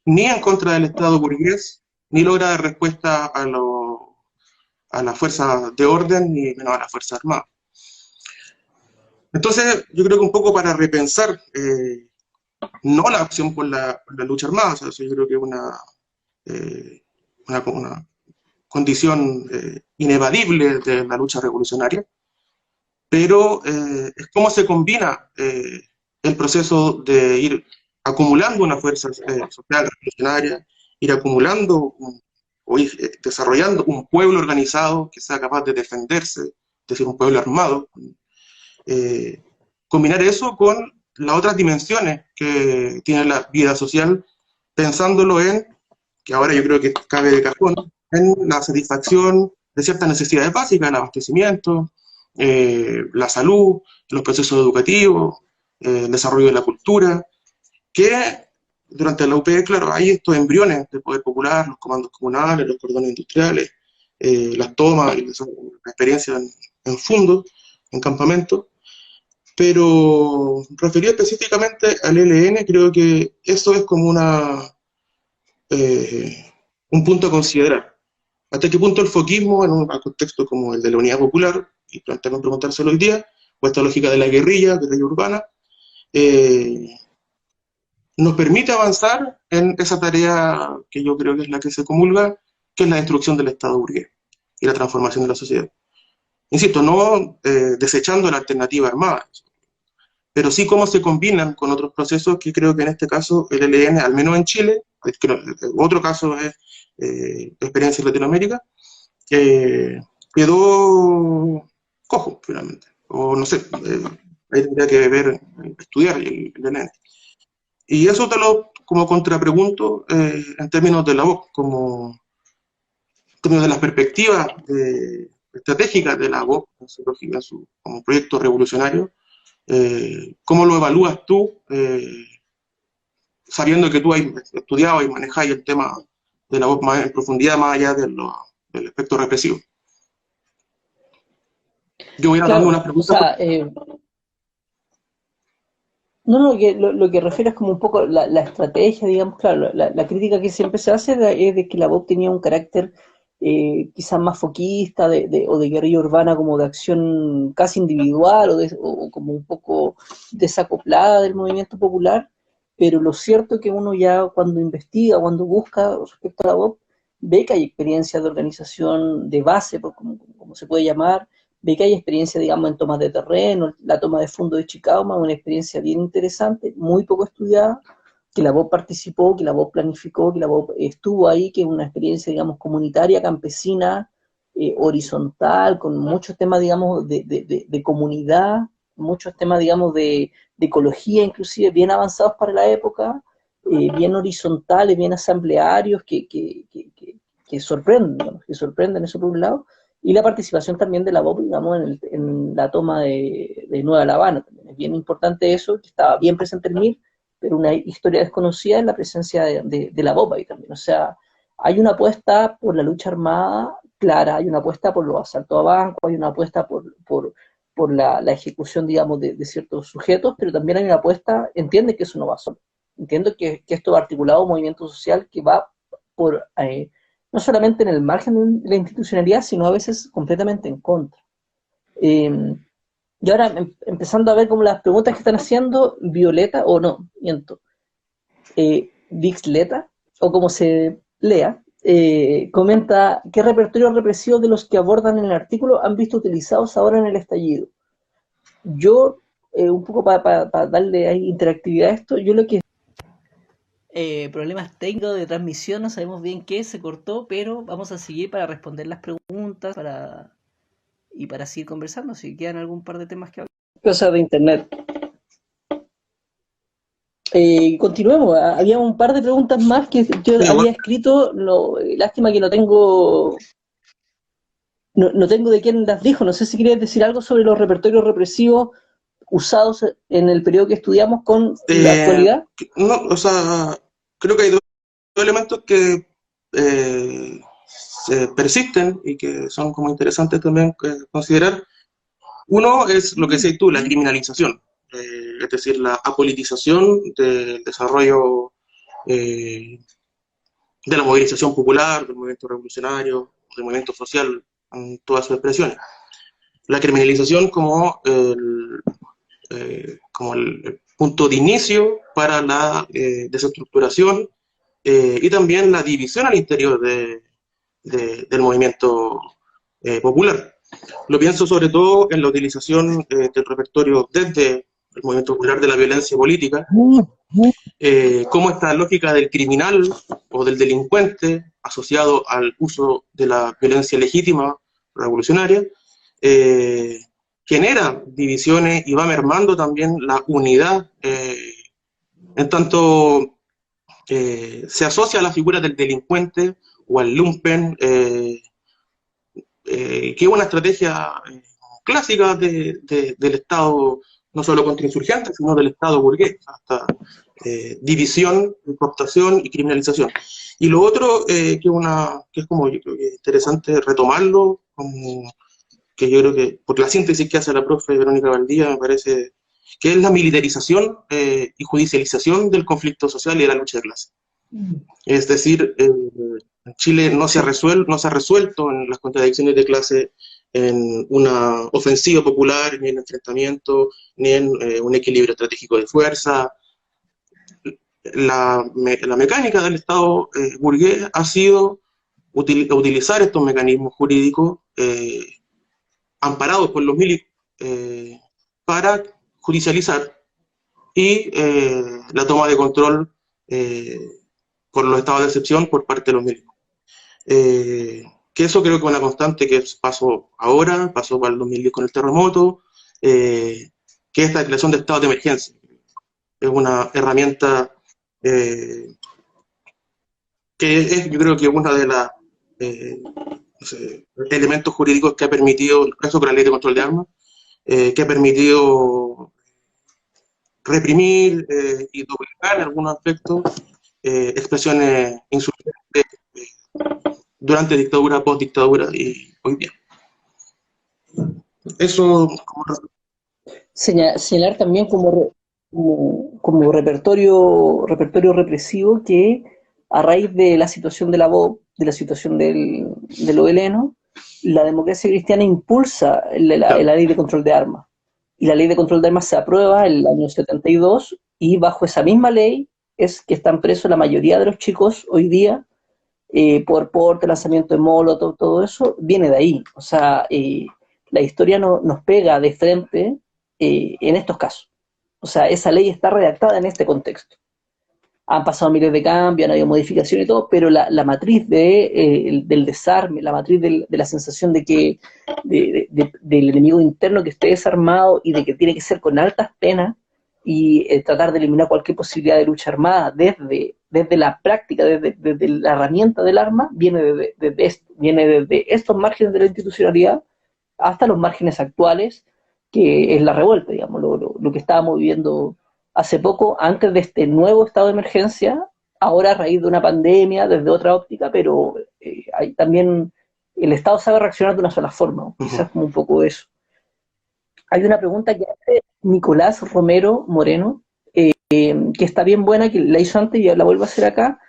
ni en contra del Estado burgués, ni logra dar respuesta a las fuerzas de orden, ni menos a las fuerzas armadas. Entonces, yo creo que un poco para repensar, no la opción por la lucha armada, o sea, yo creo que es una condición inevadible de la lucha revolucionaria, pero es cómo se combina el proceso de ir acumulando una fuerza social revolucionaria, ir acumulando o ir desarrollando un pueblo organizado que sea capaz de defenderse, es decir, un pueblo armado, combinar eso con las otras dimensiones que tiene la vida social, pensándolo que ahora yo creo que cabe de cajón, en la satisfacción de ciertas necesidades básicas, el abastecimiento, la salud, los procesos educativos, el desarrollo de la cultura, que durante la UP, claro, hay estos embriones de poder popular, los comandos comunales, los cordones industriales, las tomas y la experiencia en fundos, en campamentos, pero referido específicamente al ELN, creo que eso es como un punto a considerar. ¿Hasta qué punto el foquismo, en un contexto como el de la Unidad Popular, y planteamos preguntárselo hoy día, o esta lógica de la guerrilla urbana, nos permite avanzar en esa tarea que yo creo que es la que se comulga, que es la destrucción del Estado burgués y la transformación de la sociedad? Insisto, no desechando la alternativa armada, pero sí cómo se combinan con otros procesos que creo que en este caso el ELN, al menos en Chile, otro caso es experiencia en Latinoamérica, quedó cojo finalmente, o no sé, ahí tendría que estudiar el ELN. Y eso como contrapregunto en términos de la voz, en términos de las perspectivas estratégicas de la voz, en su lógica, como proyecto revolucionario. ¿Cómo lo evalúas tú, sabiendo que tú has estudiado y manejáis el tema de la voz más en profundidad, más allá del aspecto represivo. Yo voy a ir dando Claro, unas o preguntas. sea, no, no, lo que refiere es como un poco la estrategia, digamos, claro, la crítica que siempre se hace es de que la VOP tenía un carácter quizás más foquista o de guerrilla urbana, como de acción casi individual o como un poco desacoplada del movimiento popular, pero lo cierto es que uno ya cuando investiga, cuando busca respecto a la VOP, ve que hay experiencias de organización de base, como se puede llamar, ve que hay experiencia, digamos, en tomas de terreno, la toma de fondo de Chicago, una experiencia bien interesante, muy poco estudiada, que la VOP participó, que la VOP planificó, que la VOP estuvo ahí, que es una experiencia, digamos, comunitaria, campesina, horizontal, con muchos temas, digamos, de comunidad, muchos temas, digamos, de ecología, inclusive, bien avanzados para la época, bien horizontales, bien asamblearios, que sorprenden, digamos, que sorprenden, eso por un lado, y la participación también de la VOP, digamos, en la toma de Nueva La Habana. También es bien importante eso, que estaba bien presente el MIR, pero una historia desconocida es la presencia de la VOP ahí también. O sea, hay una apuesta por la lucha armada clara, hay una apuesta por los asaltos a bancos, hay una apuesta por la ejecución, digamos, de ciertos sujetos, pero también hay una apuesta, entiende que eso no va solo. Entiendo que esto va articulado a un movimiento social que va por no solamente en el margen de la institucionalidad, sino a veces completamente en contra. Y ahora, empezando a ver como las preguntas que están haciendo, Violeta, o no, miento, Vixleta, o como se lea, comenta qué repertorio represivo de los que abordan en el artículo han visto utilizados ahora en el estallido. Yo, un poco para darle ahí interactividad a esto, yo lo que problemas técnicos de transmisión, no sabemos bien qué, se cortó, pero vamos a seguir para responder las preguntas y para seguir conversando, si quedan algún par de temas que hablar. Cosas de internet. Continuemos, había un par de preguntas más que yo Sí, había escrito, lástima que no tengo de quién las dijo, no sé si querías decir algo sobre los repertorios represivos usados en el periodo que estudiamos con la actualidad. no, o sea, creo que hay dos elementos que eh, se persisten y que son como interesantes también considerar. Uno es lo que decías tú, la criminalización, es decir, la apolitización del desarrollo de la movilización popular, del movimiento revolucionario, del movimiento social en todas sus expresiones. La criminalización como el punto de inicio para la desestructuración y también la división al interior del movimiento popular. Lo pienso sobre todo en la utilización del repertorio desde el movimiento popular de la violencia política, cómo esta lógica del criminal o del delincuente asociado al uso de la violencia legítima revolucionaria genera divisiones y va mermando también la unidad en tanto se asocia a la figura del delincuente o al lumpen que es una estrategia clásica del Estado, no solo contrainsurgente, sino del Estado burgués, hasta división, cooptación y criminalización. Y lo otro, que es como yo creo que es interesante retomarlo, como que yo creo que, por la síntesis que hace la profe Verónica Valdía, me parece que es la militarización y judicialización del conflicto social y de la lucha de clase. Es decir, en Chile no se ha resuelto en las contradicciones de clase en una ofensiva popular, ni en enfrentamiento, ni en un equilibrio estratégico de fuerza. La mecánica del Estado burgués ha sido utilizar estos mecanismos jurídicos amparados por los milicos para judicializar y la toma de control por los estados de excepción por parte de los milicos. Que eso creo que es una constante que pasó ahora, pasó para el 2010 con el terremoto, que esta declaración de estado de emergencia es una herramienta que es, yo creo que una de las no sé, elementos jurídicos que ha permitido, eso con la ley de control de armas, que ha permitido reprimir y doblegar en algunos aspectos expresiones insurgentes durante dictadura, post-dictadura y hoy día. Eso como Señalar también como repertorio represivo que a raíz de la situación de la BOP, de la situación del OLN, la democracia cristiana impulsa la ley de control de armas. Y la ley de control de armas se aprueba en el año 72 y bajo esa misma ley es que están presos la mayoría de los chicos hoy día por porte, lanzamiento de molotov, todo eso viene de ahí. O sea, la historia nos pega de frente en estos casos. O sea, esa ley está redactada en este contexto. Han pasado miles de cambios, han habido modificaciones y todo, pero la matriz del desarme, la matriz de la sensación de que del enemigo interno que esté desarmado y de que tiene que ser con altas penas y tratar de eliminar cualquier posibilidad de lucha armada desde la práctica, desde la herramienta del arma, viene desde estos márgenes de la institucionalidad hasta los márgenes actuales, que es la revuelta, digamos, lo que estábamos viviendo hace poco, antes de este nuevo estado de emergencia, ahora a raíz de una pandemia, desde otra óptica, pero hay también el Estado sabe reaccionar de una sola forma, ¿no? Quizás como un poco eso. Hay una pregunta que hace Nicolás Romero Moreno, que está bien buena, que la hizo antes y la vuelvo a hacer acá.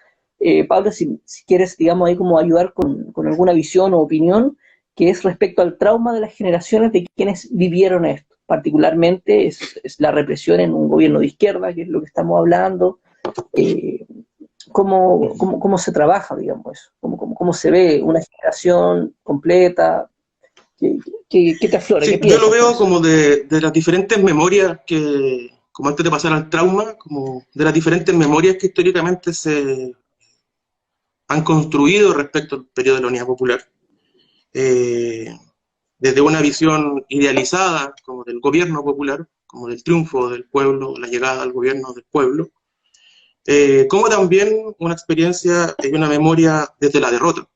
Pablo, si quieres, digamos, ahí como ayudar con alguna visión o opinión, que es respecto al trauma de las generaciones de quienes vivieron esto. Particularmente es la represión en un gobierno de izquierda, que es lo que estamos hablando. ¿Cómo se trabaja, digamos, eso? ¿Cómo se ve una generación completa? ¿Qué te aflora? Sí, yo lo veo como de las diferentes memorias que, como antes de pasar al trauma, como de las diferentes memorias que históricamente se han construido respecto al periodo de la Unidad Popular. Desde una visión idealizada como del gobierno popular, como del triunfo del pueblo, la llegada al gobierno del pueblo, como también una experiencia y una memoria desde la derrota.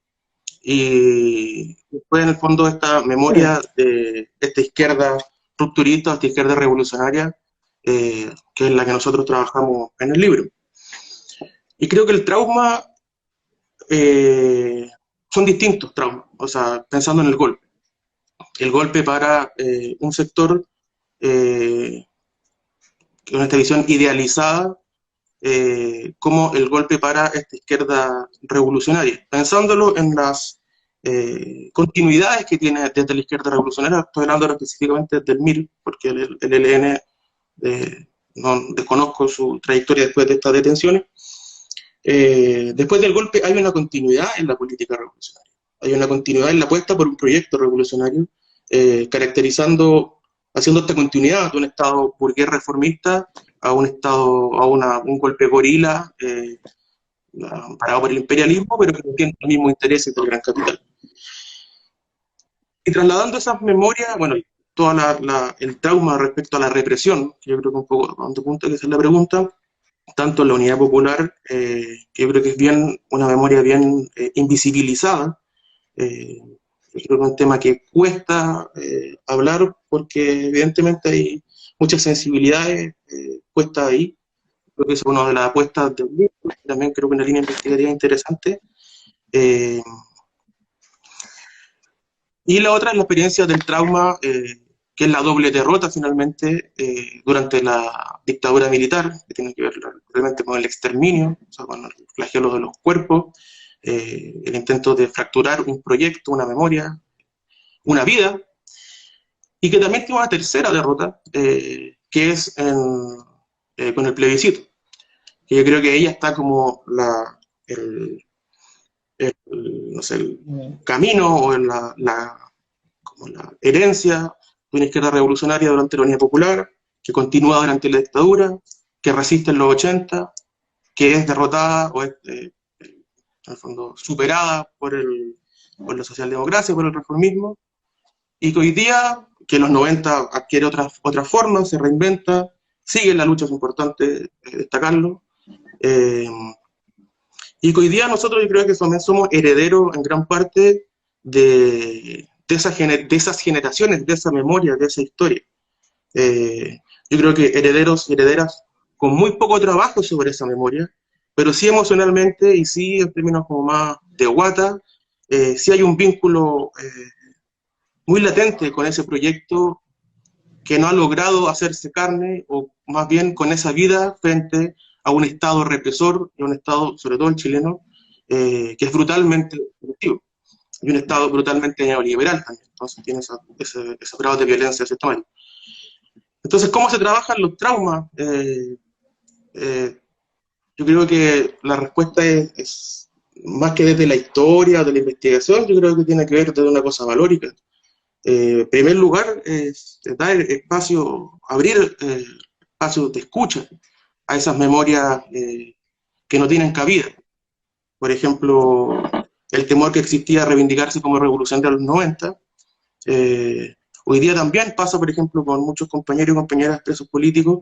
Y después, en el fondo, esta memoria de esta izquierda rupturista, esta izquierda revolucionaria, que es la que nosotros trabajamos en el libro. Y creo que el trauma son distintos traumas, o sea, pensando en el golpe. El golpe para un sector con esta visión idealizada, como el golpe para esta izquierda revolucionaria. Pensándolo en las continuidades que tiene desde la izquierda revolucionaria, estoy hablando específicamente del MIR, porque el ELN no desconozco su trayectoria después de estas detenciones. Después del golpe hay una continuidad en la política revolucionaria, hay una continuidad en la apuesta por un proyecto revolucionario, caracterizando, haciendo esta continuidad de un Estado burgués reformista a un Estado, un golpe gorila, parado por el imperialismo, pero que tiene los mismos intereses del gran capital. Y trasladando esas memorias, bueno, todo el trauma respecto a la represión, que yo creo que un poco a donde punta que esa es la pregunta, tanto en la Unidad Popular, que yo creo que es bien una memoria bien invisibilizada. Yo creo que es un tema que cuesta hablar porque evidentemente hay muchas sensibilidades puestas ahí. Creo que es una de las apuestas del libro, también creo que una línea investigativa interesante. Y la otra es la experiencia del trauma, que es la doble derrota finalmente durante la dictadura militar, que tiene que ver realmente con el exterminio, o sea, con el flagelo de los cuerpos, el intento de fracturar un proyecto, una memoria, una vida, y que también tiene una tercera derrota, que es con el plebiscito, que yo creo que ella está como el camino o como la herencia de una izquierda revolucionaria durante la Unidad Popular, que continúa durante la dictadura, que resiste en los 80, que es derrotada o es, en el fondo, superada por la socialdemocracia, por el reformismo, y que hoy día, que en los 90 adquiere otras formas, se reinventa, sigue en la lucha, es importante destacarlo, y que hoy día nosotros yo creo que también somos herederos en gran parte de esas generaciones, de esa memoria, de esa historia. Yo creo que herederos y herederas con muy poco trabajo sobre esa memoria, pero sí emocionalmente y sí en términos como más de guata, sí hay un vínculo muy latente con ese proyecto que no ha logrado hacerse carne, o más bien con esa vida frente a un Estado represor y a un Estado, sobre todo el chileno, que es brutalmente corruptivo, y un Estado brutalmente neoliberal también. Entonces tiene ese grado de violencia de ese tamaño. Entonces, ¿cómo se trabajan los traumas? Yo creo que la respuesta es más que desde la historia o de la investigación, yo creo que tiene que ver desde una cosa valórica. En primer lugar, dar espacio, abrir espacio de escucha a esas memorias que no tienen cabida. Por ejemplo, el temor que existía a reivindicarse como revolución de los 90, hoy día también pasa, por ejemplo, con muchos compañeros y compañeras presos políticos,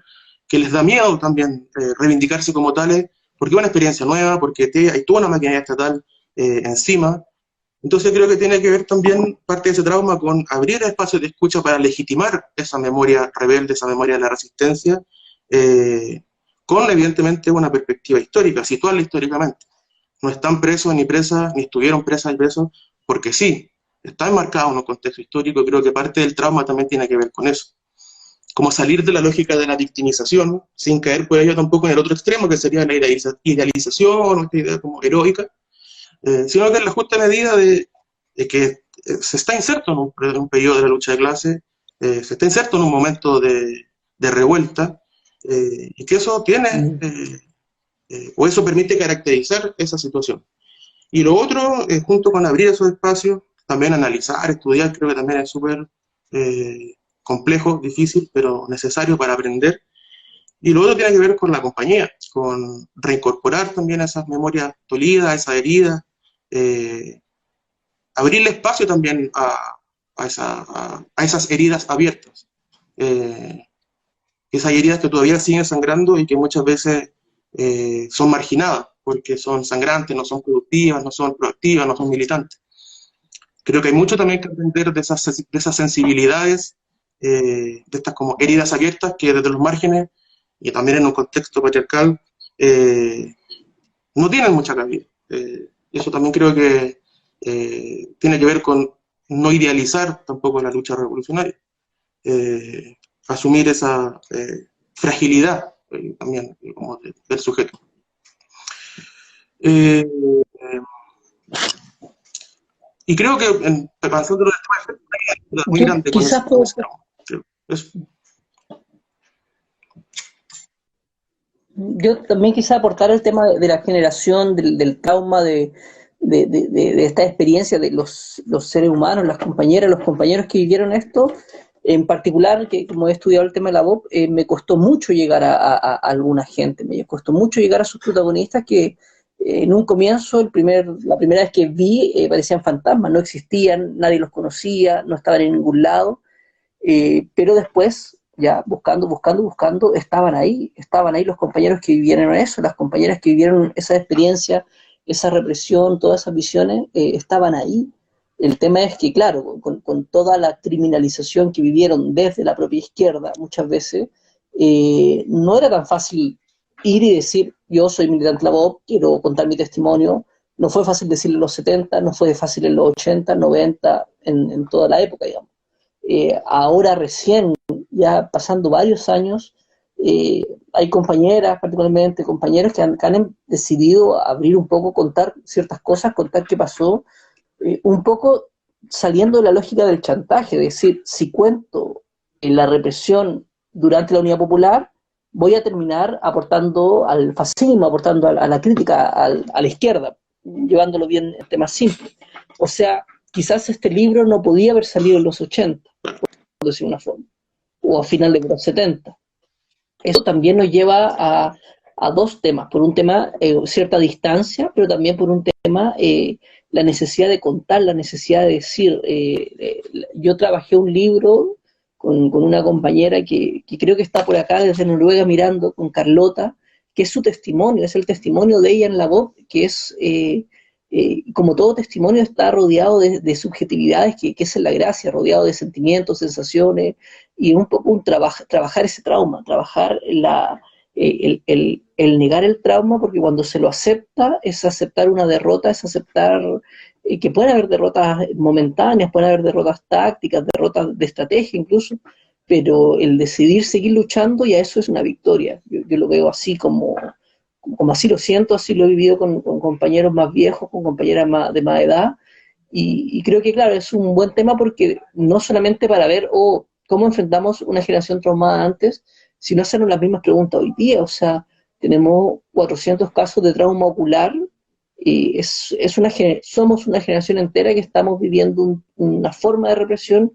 que les da miedo también reivindicarse como tales, porque es una experiencia nueva, porque hay toda una maquinaria estatal encima. Entonces creo que tiene que ver también parte de ese trauma con abrir espacios de escucha para legitimar esa memoria rebelde, esa memoria de la resistencia, con evidentemente una perspectiva histórica, situarla históricamente. No están presos ni presas, ni estuvieron presas y presos, porque sí, está enmarcado en un contexto histórico, y creo que parte del trauma también tiene que ver con eso. Como salir de la lógica de la victimización, sin caer por ello tampoco en el otro extremo, que sería la idealización, o esta idea como heroica, sino que en la justa medida de que se está inserto en un periodo de la lucha de clase, se está inserto en un momento de revuelta, y que eso tiene, o eso permite caracterizar esa situación. Y lo otro, junto con abrir esos espacios, también analizar, estudiar, creo que también es súper complejo, difícil, pero necesario para aprender. Y lo otro tiene que ver con la compañía, con reincorporar también esas memorias dolidas, esas heridas, abrirle espacio también a esas heridas abiertas. Esas heridas que todavía siguen sangrando y que muchas veces son marginadas, porque son sangrantes, no son productivas, no son proactivas, no son militantes. Creo que hay mucho también que aprender de esas sensibilidades, de estas como heridas abiertas que desde los márgenes, y también en un contexto patriarcal, no tienen mucha cabida. Y eso también creo que tiene que ver con no idealizar tampoco la lucha revolucionaria. Asumir esa fragilidad también como del sujeto. Y creo que pensándolo después, es muy grande con ese trauma. Yo también quise aportar el tema de la generación, del trauma, de esta experiencia de los seres humanos, las compañeras, los compañeros que vivieron esto. En particular, que como he estudiado el tema de la VOP, me costó mucho llegar a alguna gente, me costó mucho llegar a sus protagonistas que en un comienzo, la primera vez que vi, parecían fantasmas, no existían, nadie los conocía, no estaban en ningún lado, pero después, ya buscando, estaban ahí los compañeros que vivieron eso, las compañeras que vivieron esa experiencia, esa represión, todas esas visiones, estaban ahí. El tema es que, claro, con toda la criminalización que vivieron desde la propia izquierda, muchas veces, no era tan fácil ir y decir, yo soy militante de la VOP, quiero contar mi testimonio. No fue fácil decirlo en los 70, no fue fácil en los 80, 90, en toda la época, digamos. Ahora recién, ya pasando varios años, hay compañeras, particularmente compañeros que han decidido abrir un poco, contar ciertas cosas, contar qué pasó, un poco saliendo de la lógica del chantaje, es decir, si cuento en la represión durante la Unidad Popular, voy a terminar aportando al fascismo, aportando a la crítica a la izquierda, llevándolo bien en temas simples. O sea, quizás este libro no podía haber salido en los 80, por decir una forma, o a final de los 70. Eso también nos lleva a dos temas. Por un tema, cierta distancia, pero también por un tema, la necesidad de contar, la necesidad de decir. Yo trabajé un libro con una compañera que creo que está por acá desde Noruega mirando, con Carlota, que es su testimonio, es el testimonio de ella en la voz, que es, como todo testimonio, está rodeado de subjetividades, que esa es la gracia, rodeado de sentimientos, sensaciones, y un poco trabajar ese trauma, trabajar el negar el trauma, porque cuando se lo acepta es aceptar una derrota, es aceptar que pueden haber derrotas momentáneas, pueden haber derrotas tácticas, derrotas de estrategia incluso, pero el decidir seguir luchando, ya eso es una victoria. Yo lo veo así como así lo siento, así lo he vivido con compañeros más viejos, con compañeras de más edad, y creo que, claro, es un buen tema porque no solamente para ver cómo enfrentamos una generación traumada antes, sino hacernos las mismas preguntas hoy día. O sea, tenemos 400 casos de trauma ocular y somos una generación entera que estamos viviendo una forma de represión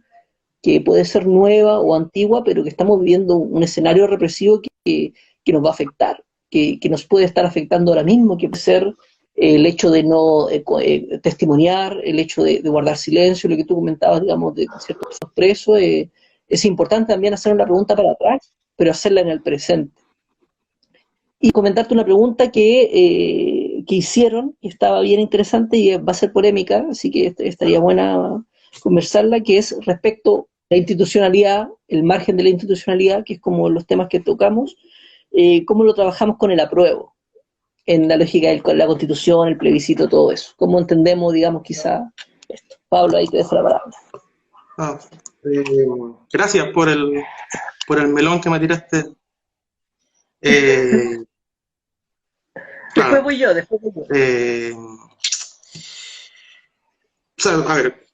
que puede ser nueva o antigua, pero que estamos viviendo un escenario represivo que nos va a afectar, que nos puede estar afectando ahora mismo, que puede ser el hecho de no testimoniar, el hecho de guardar silencio, lo que tú comentabas, digamos, de ciertos presos. Es importante también hacer una pregunta para atrás, pero hacerla en el presente. Y comentarte una pregunta que hicieron, que estaba bien interesante y va a ser polémica, así que estaría buena conversarla, que es respecto a la institucionalidad, el margen de la institucionalidad, que es como los temas que tocamos, cómo lo trabajamos con el apruebo, en la lógica de la Constitución, el plebiscito, todo eso. ¿Cómo entendemos, digamos, quizá esto? Pablo, ahí te dejo la palabra. Ah, gracias por el melón que me tiraste. Después Claro. voy yo. O sea, a ver,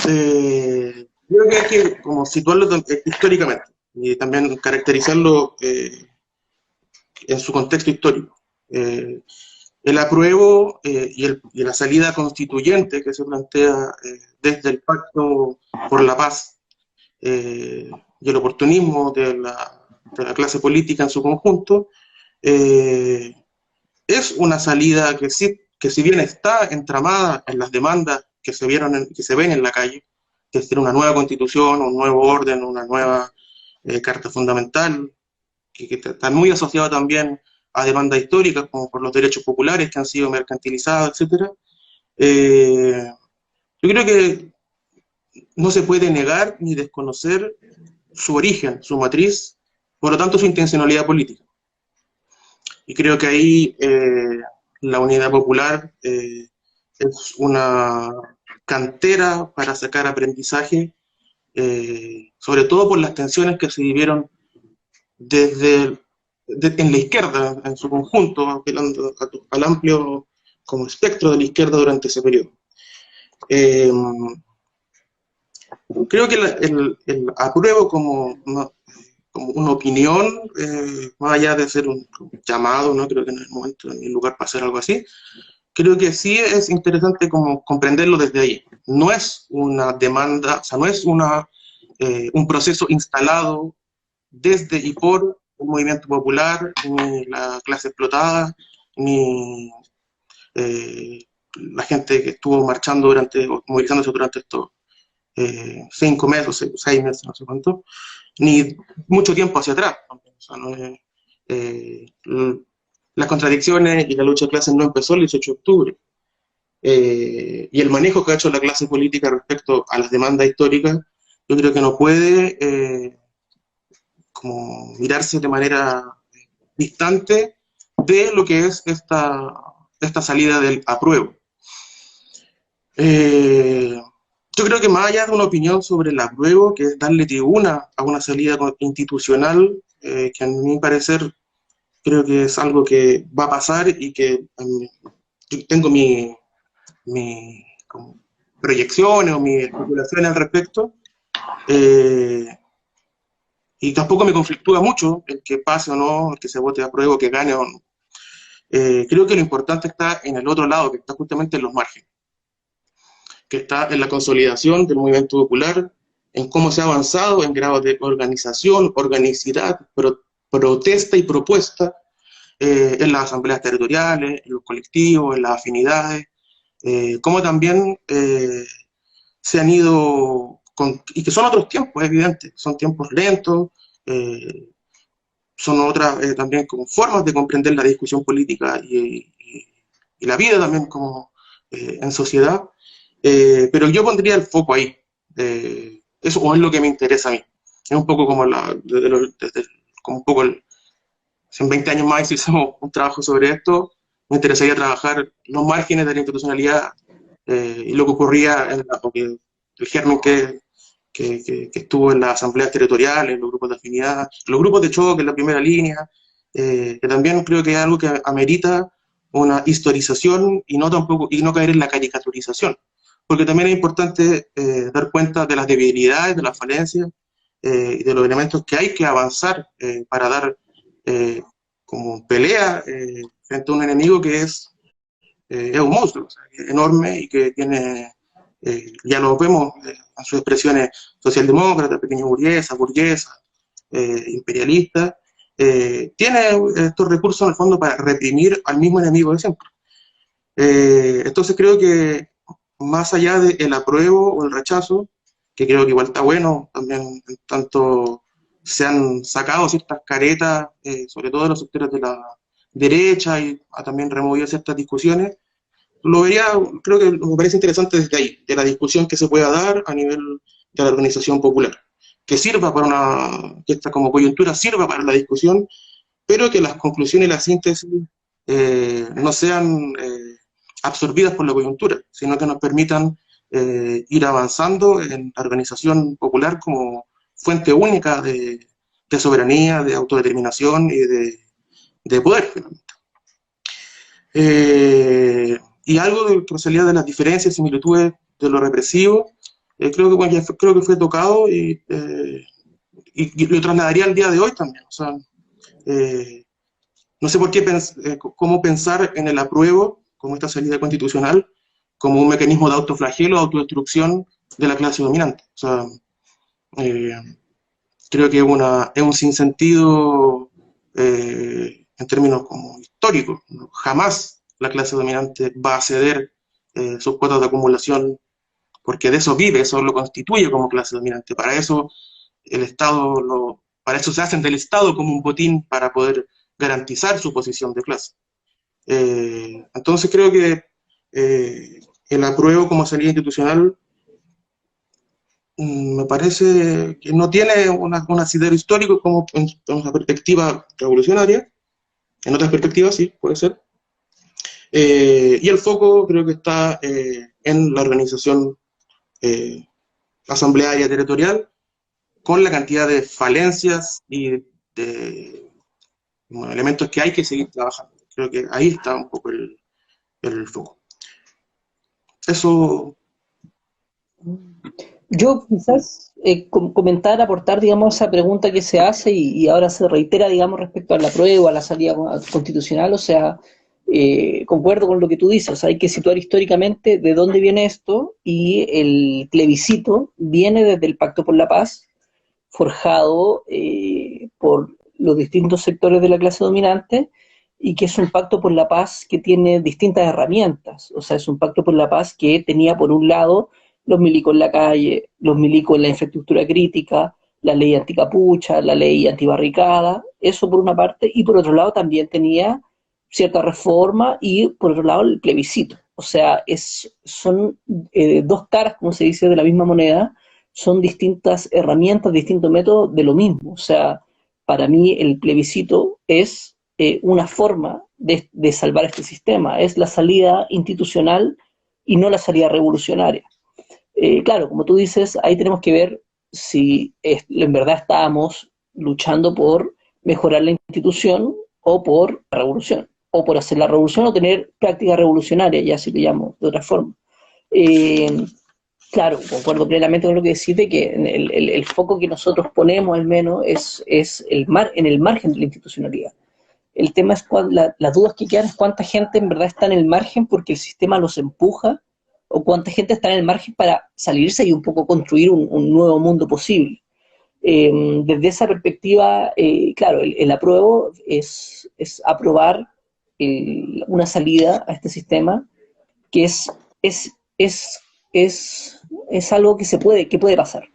creo que hay que como situarlo históricamente y también caracterizarlo en su contexto histórico. El apruebo y la salida constituyente que se plantea desde el Pacto por la Paz y el oportunismo de la clase política en su conjunto, es una salida que si bien está entramada en las demandas que se ven en la calle, que es una nueva constitución, un nuevo orden, una nueva carta fundamental, que está muy asociado también a demandas históricas, como por los derechos populares que han sido mercantilizados, etc. Yo creo que no se puede negar ni desconocer su origen, su matriz, por lo tanto su intencionalidad política. Y creo que ahí la Unidad Popular es una cantera para sacar aprendizaje, sobre todo por las tensiones que se vivieron en la izquierda en su conjunto, apelando al amplio como espectro de la izquierda durante ese periodo. Creo que el apruebo como una opinión, más allá de ser un llamado, no creo que en el momento ni el lugar para hacer algo así, creo que sí es interesante como comprenderlo desde ahí. No es una demanda, o sea, no es un proceso instalado desde y por el movimiento popular, ni la clase explotada, ni la gente que estuvo marchando movilizándose durante estos 5 meses, 6 meses, no sé cuánto, ni mucho tiempo hacia atrás. O sea, las contradicciones y la lucha de clases no empezó el 18 de octubre. Y el manejo que ha hecho la clase política respecto a las demandas históricas, yo creo que no puede como mirarse de manera distante de lo que es esta salida del apruebo. Yo creo que más allá de una opinión sobre el apruebo, que es darle tribuna a una salida institucional, que a mi parecer creo que es algo que va a pasar y que yo tengo mi como proyecciones o mis especulaciones al respecto, y tampoco me conflictúa mucho el que pase o no, el que se vote apruebo, que gane o no. Creo que lo importante está en el otro lado, que está justamente en los márgenes, que está en la consolidación del movimiento popular, en cómo se ha avanzado en grados de organización, organicidad, protesta y propuesta en las asambleas territoriales, en los colectivos, en las afinidades, cómo también se han ido, y que son otros tiempos, evidente, son tiempos lentos, son otras también como formas de comprender la discusión política y la vida también como en sociedad. Pero yo pondría el foco ahí. Eso es lo que me interesa a mí. es un poco como como un poco si en 20 años más hicimos un trabajo sobre esto, me interesaría trabajar los márgenes de la institucionalidad y lo que ocurría porque el germen que estuvo en las asambleas territoriales, los grupos de afinidad, los grupos de choque en la primera línea, que también creo que es algo que amerita una historización y no caer en la caricaturización, porque también es importante dar cuenta de las debilidades, de las falencias y de los elementos que hay que avanzar para dar como pelea frente a un enemigo que es un monstruo, o sea, que es enorme y que tiene, ya lo vemos en sus expresiones socialdemócrata, pequeña burguesa, imperialista, tiene estos recursos en el fondo para reprimir al mismo enemigo de siempre. Entonces creo que más allá del apruebo o el rechazo, que creo que igual está bueno, también en tanto se han sacado ciertas caretas, sobre todo de los sectores de la derecha, y ha también removido ciertas discusiones, lo vería, creo que me parece interesante desde ahí, de la discusión que se pueda dar a nivel de la organización popular, que sirva que esta como coyuntura sirva para la discusión, pero que las conclusiones y la síntesis no sean absorbidas por la coyuntura, sino que nos permitan ir avanzando en la organización popular como fuente única de soberanía, de autodeterminación y de poder, finalmente. Y algo que salía de las diferencias y similitudes de lo represivo, creo que fue tocado y lo trasladaría al día de hoy también. O sea, no sé por qué cómo pensar en el apruebo, como esta salida constitucional, como un mecanismo de autoflagelo, autodestrucción de la clase dominante. O sea, eh, creo que es un sinsentido en términos como históricos, ¿no? Jamás la clase dominante va a ceder sus cuotas de acumulación, porque de eso vive, eso lo constituye como clase dominante. Para eso para eso se hacen del Estado como un botín para poder garantizar su posición de clase. Entonces creo que el apruebo como salida institucional me parece que no tiene un asidero histórico como en una perspectiva revolucionaria, en otras perspectivas sí, puede ser. Y el foco creo que está en la organización asamblearia territorial, con la cantidad de falencias y de elementos que hay que seguir trabajando. Creo que ahí está un poco el foco. Eso. Yo quizás comentar, aportar, digamos, esa pregunta que se hace y ahora se reitera, digamos, respecto a la prueba, a la salida constitucional, o sea, concuerdo con lo que tú dices, o sea, hay que situar históricamente de dónde viene esto y el plebiscito viene desde el Pacto por la Paz, forjado por los distintos sectores de la clase dominante y que es un pacto por la paz que tiene distintas herramientas, o sea, es un pacto por la paz que tenía por un lado los milicos en la calle, los milicos en la infraestructura crítica, la ley anticapucha, la ley antibarricada, eso por una parte, y por otro lado también tenía cierta reforma y por otro lado el plebiscito. O sea, son dos caras, como se dice, de la misma moneda, son distintas herramientas, distintos métodos de lo mismo. O sea, para mí el plebiscito es una forma de salvar este sistema, es la salida institucional y no la salida revolucionaria. Claro, como tú dices, ahí tenemos que ver si en verdad estábamos luchando por mejorar la institución o por la revolución, o por hacer la revolución o tener práctica revolucionaria, ya si lo llamo de otra forma. Claro, concuerdo plenamente con lo que decís de que el foco que nosotros ponemos al menos es en el margen de la institucionalidad. El tema es las dudas que quedan es cuánta gente en verdad está en el margen porque el sistema los empuja o cuánta gente está en el margen para salirse y un poco construir un nuevo mundo posible. Desde esa perspectiva, claro, el apruebo es aprobar una salida a este sistema que es algo que puede pasar,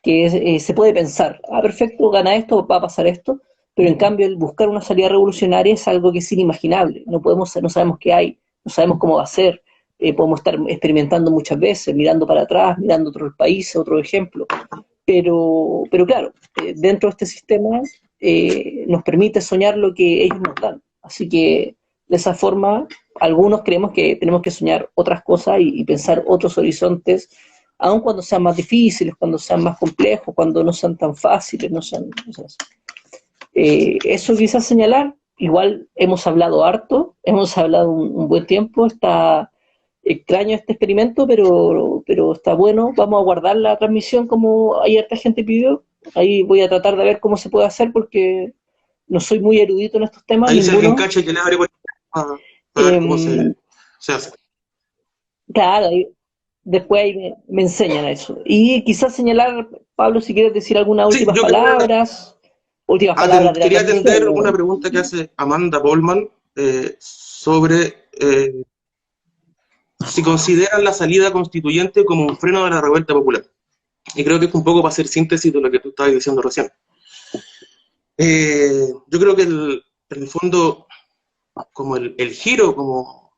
que se puede pensar, perfecto, gana esto, va a pasar esto, pero en cambio el buscar una salida revolucionaria es algo que es inimaginable, no sabemos qué hay, no sabemos cómo va a ser, podemos estar experimentando muchas veces, mirando para atrás, mirando otros países, otros ejemplos, pero claro, dentro de este sistema nos permite soñar lo que ellos nos dan. Así que de esa forma, algunos creemos que tenemos que soñar otras cosas y pensar otros horizontes, aun cuando sean más difíciles, cuando sean más complejos, cuando no sean tan fáciles, no sean, no sean así. Eso quizás señalar, igual hemos hablado harto, hemos hablado un buen tiempo, está extraño este experimento, pero está bueno, vamos a guardar la transmisión como hay harta gente pidió, ahí voy a tratar de ver cómo se puede hacer porque no soy muy erudito en estos temas, Ahí si alguien ninguno. cacha que le abre para ver cómo se hace. Claro, después ahí me enseñan eso. Y quizás señalar, Pablo, si quieres decir algunas Sí, últimas yo palabras de la quería transmisión. atender una pregunta que hace Amanda Bollman sobre si consideran la salida constituyente como un freno de la revuelta popular. Y creo que es un poco para hacer síntesis de lo que tú estabas diciendo recién. Yo creo que en el fondo, como el giro,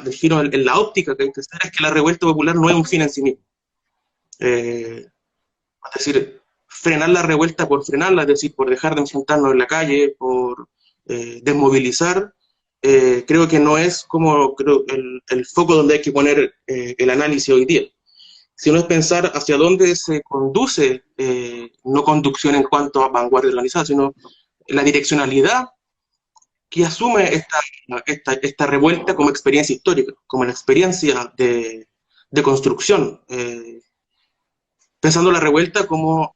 el giro en la óptica que hay que hacer es que la revuelta popular no es un fin en sí mismo. Es decir, frenar la revuelta por frenarla, es decir, por dejar de enfrentarnos en la calle, por desmovilizar, creo que no es como el foco donde hay que poner el análisis hoy día, sino es pensar hacia dónde se conduce, no conducción en cuanto a vanguardia organizada, sino la direccionalidad que asume esta revuelta como experiencia histórica, como la experiencia de construcción, pensando la revuelta como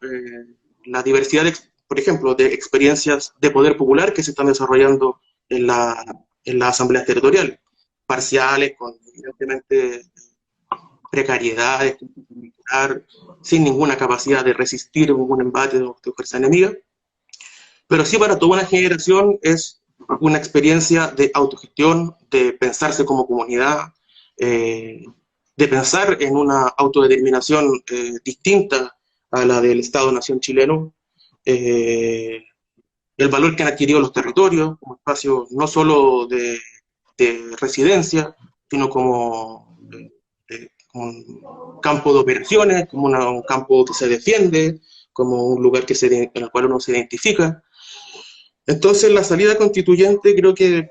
la diversidad, por ejemplo, de experiencias de poder popular que se están desarrollando en las asambleas territoriales, parciales, con evidentemente precariedades, sin ninguna capacidad de resistir un embate de fuerza enemiga, pero sí para toda una generación es una experiencia de autogestión, de pensarse como comunidad, de pensar en una autodeterminación distinta a la del Estado-Nación chileno, el valor que han adquirido los territorios como espacio no solo de residencia, sino como un campo de operaciones, como un campo que se defiende, como un lugar en el cual uno se identifica. Entonces la salida constituyente creo que,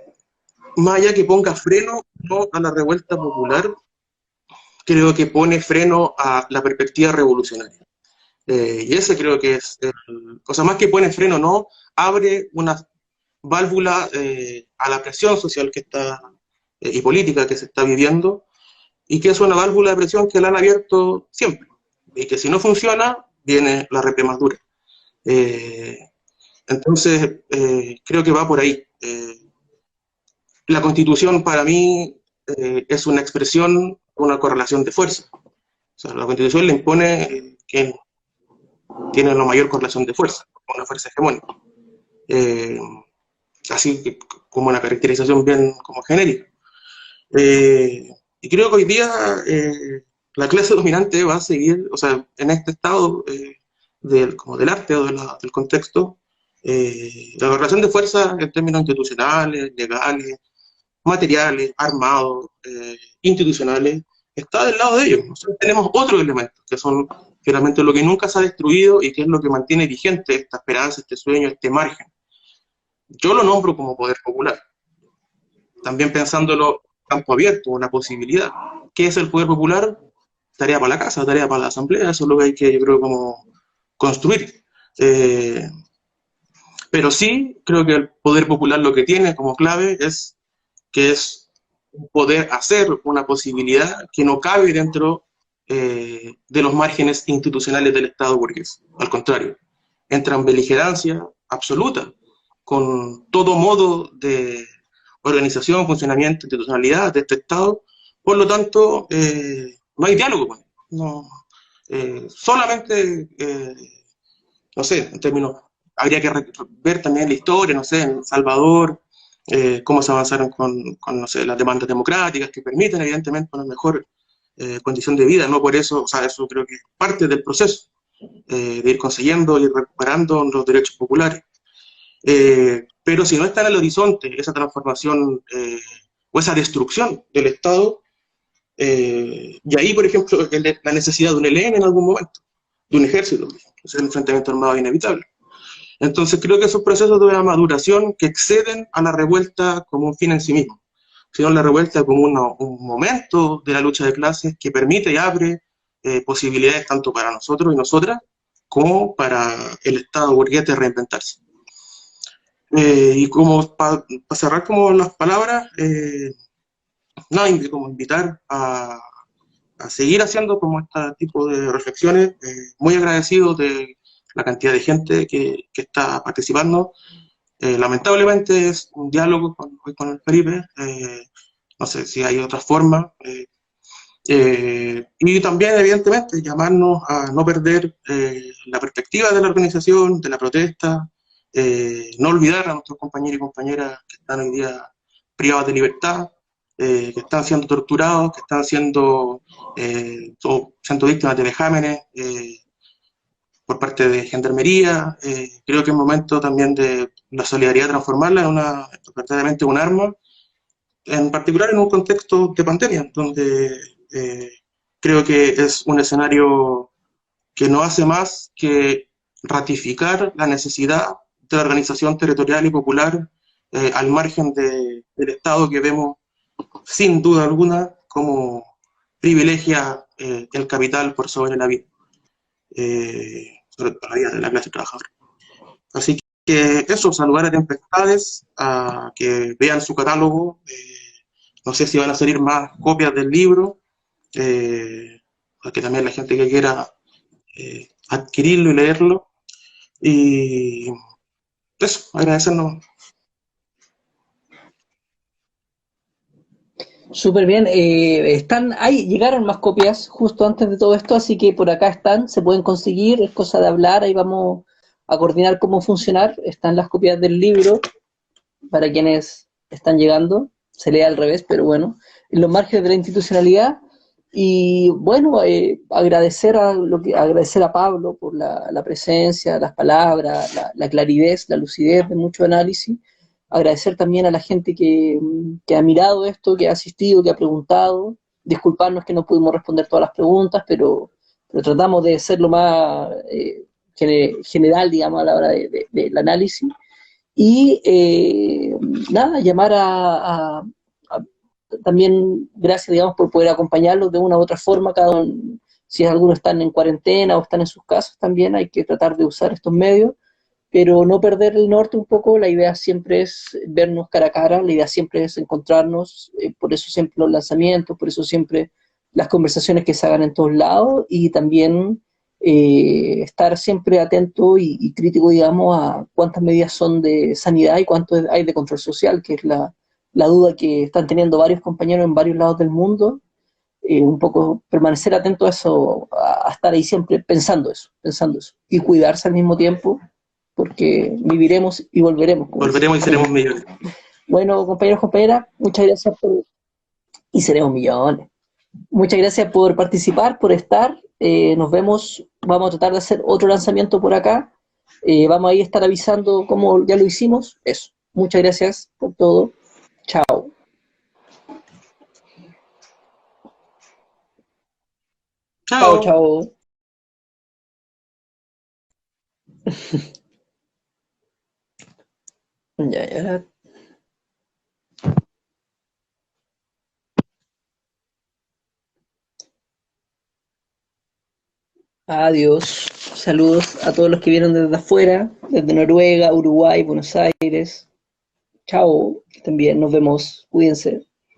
más allá que ponga freno no a la revuelta popular, creo que pone freno a la perspectiva revolucionaria. Y ese creo que es, o sea, más que pone freno, no, abre una válvula a la presión social que está, y política que se está viviendo, y que es una válvula de presión que la han abierto siempre, y que si no funciona, viene la repre más dura. Entonces, creo que va por ahí. La Constitución para mí es una expresión, una correlación de fuerza. O sea, la Constitución le impone quien tiene la mayor correlación de fuerza, una fuerza hegemónica. Así que, como una caracterización bien como genérica. Y creo que hoy día la clase dominante va a seguir, o sea, en este estado como del arte o del contexto, la correlación de fuerza en términos institucionales, legales, materiales, armados, institucionales, está del lado de ellos. Nosotros tenemos otros elementos que son finalmente lo que nunca se ha destruido y que es lo que mantiene vigente esta esperanza, este sueño, este margen. Yo lo nombro como poder popular. También pensándolo campo abierto, una posibilidad. ¿Qué es el poder popular? Tarea para la casa, tarea para la asamblea, eso es lo que hay que, yo creo, como construir. Pero sí, creo que el poder popular lo que tiene como clave es que es poder hacer una posibilidad que no cabe dentro de los márgenes institucionales del Estado burgués. Al contrario, entra en beligerancia absoluta con todo modo de organización, funcionamiento, institucionalidad de este Estado. Por lo tanto, no hay diálogo con él. No, solamente, no sé, en términos, habría que ver también la historia, no sé, en Salvador, cómo se avanzaron con, no sé, las demandas democráticas que permiten, evidentemente, una mejor condición de vida. No por eso, o sea, eso creo que es parte del proceso de ir consiguiendo y recuperando los derechos populares. Pero si no está en el horizonte esa transformación o esa destrucción del Estado, y ahí, por ejemplo, la necesidad de un ELN en algún momento, de un ejército, es el enfrentamiento armado inevitable. Entonces creo que esos procesos de una maduración que exceden a la revuelta como un fin en sí mismo, sino la revuelta como un momento de la lucha de clases que permite y abre posibilidades tanto para nosotros y nosotras como para el Estado burgués de reinventarse. Y como para cerrar como las palabras, nada, como invitar a seguir haciendo como este tipo de reflexiones, muy agradecido de la cantidad de gente que está participando. Lamentablemente es un diálogo con el Felipe, no sé si hay otra forma, y también evidentemente llamarnos a no perder la perspectiva de la organización, de la protesta, no olvidar a nuestros compañeros y compañeras que están hoy día privados de libertad, que están siendo torturados, que están siendo víctimas de vejámenes por parte de Gendarmería. Creo que es momento también de la solidaridad transformarla en verdaderamente un arma, en particular en un contexto de pandemia, donde creo que es un escenario que no hace más que ratificar la necesidad de la organización territorial y popular al margen del Estado que vemos sin duda alguna como privilegia el capital por sobre la vida, sobre la vida de la clase trabajadora. Así que eso, saludar a Tempestades, a que vean su catálogo, no sé si van a salir más copias del libro, para que también la gente que quiera adquirirlo y leerlo, y eso, agradecernos. Súper bien, llegaron más copias justo antes de todo esto, así que por acá están, se pueden conseguir, es cosa de hablar, ahí vamos a coordinar cómo funcionar, están las copias del libro para quienes están llegando, se lee al revés, pero bueno, en los márgenes de la institucionalidad, y bueno, agradecer a Pablo por la presencia, las palabras, la claridad, la lucidez de mucho análisis. Agradecer también a la gente que ha mirado esto, que ha asistido, que ha preguntado. Disculparnos que no pudimos responder todas las preguntas, pero tratamos de ser lo más general, digamos, a la hora del análisis. Y nada, llamar también, gracias, digamos, por poder acompañarlos de una u otra forma, si algunos están en cuarentena o están en sus casas, también hay que tratar de usar estos medios, pero no perder el norte un poco. La idea siempre es vernos cara a cara, la idea siempre es encontrarnos, por eso siempre los lanzamientos, por eso siempre las conversaciones que se hagan en todos lados, y también estar siempre atento y crítico, digamos, a cuántas medidas son de sanidad y cuánto hay de control social, que es la duda que están teniendo varios compañeros en varios lados del mundo. Un poco permanecer atento a eso, a estar ahí siempre pensando eso, y cuidarse al mismo tiempo, porque viviremos y volveremos. Volveremos y seremos millones. Bueno, compañeros, compañeras, muchas gracias y seremos millones. Muchas gracias por participar, por estar. Nos vemos, vamos a tratar de hacer otro lanzamiento por acá. Vamos a ir a estar avisando como ya lo hicimos. Eso. Muchas gracias por todo. Chao. Chao, chao. Ya. Adiós. Saludos a todos los que vienen desde afuera, desde Noruega, Uruguay, Buenos Aires. Chao. Que estén bien. Nos vemos. Cuídense.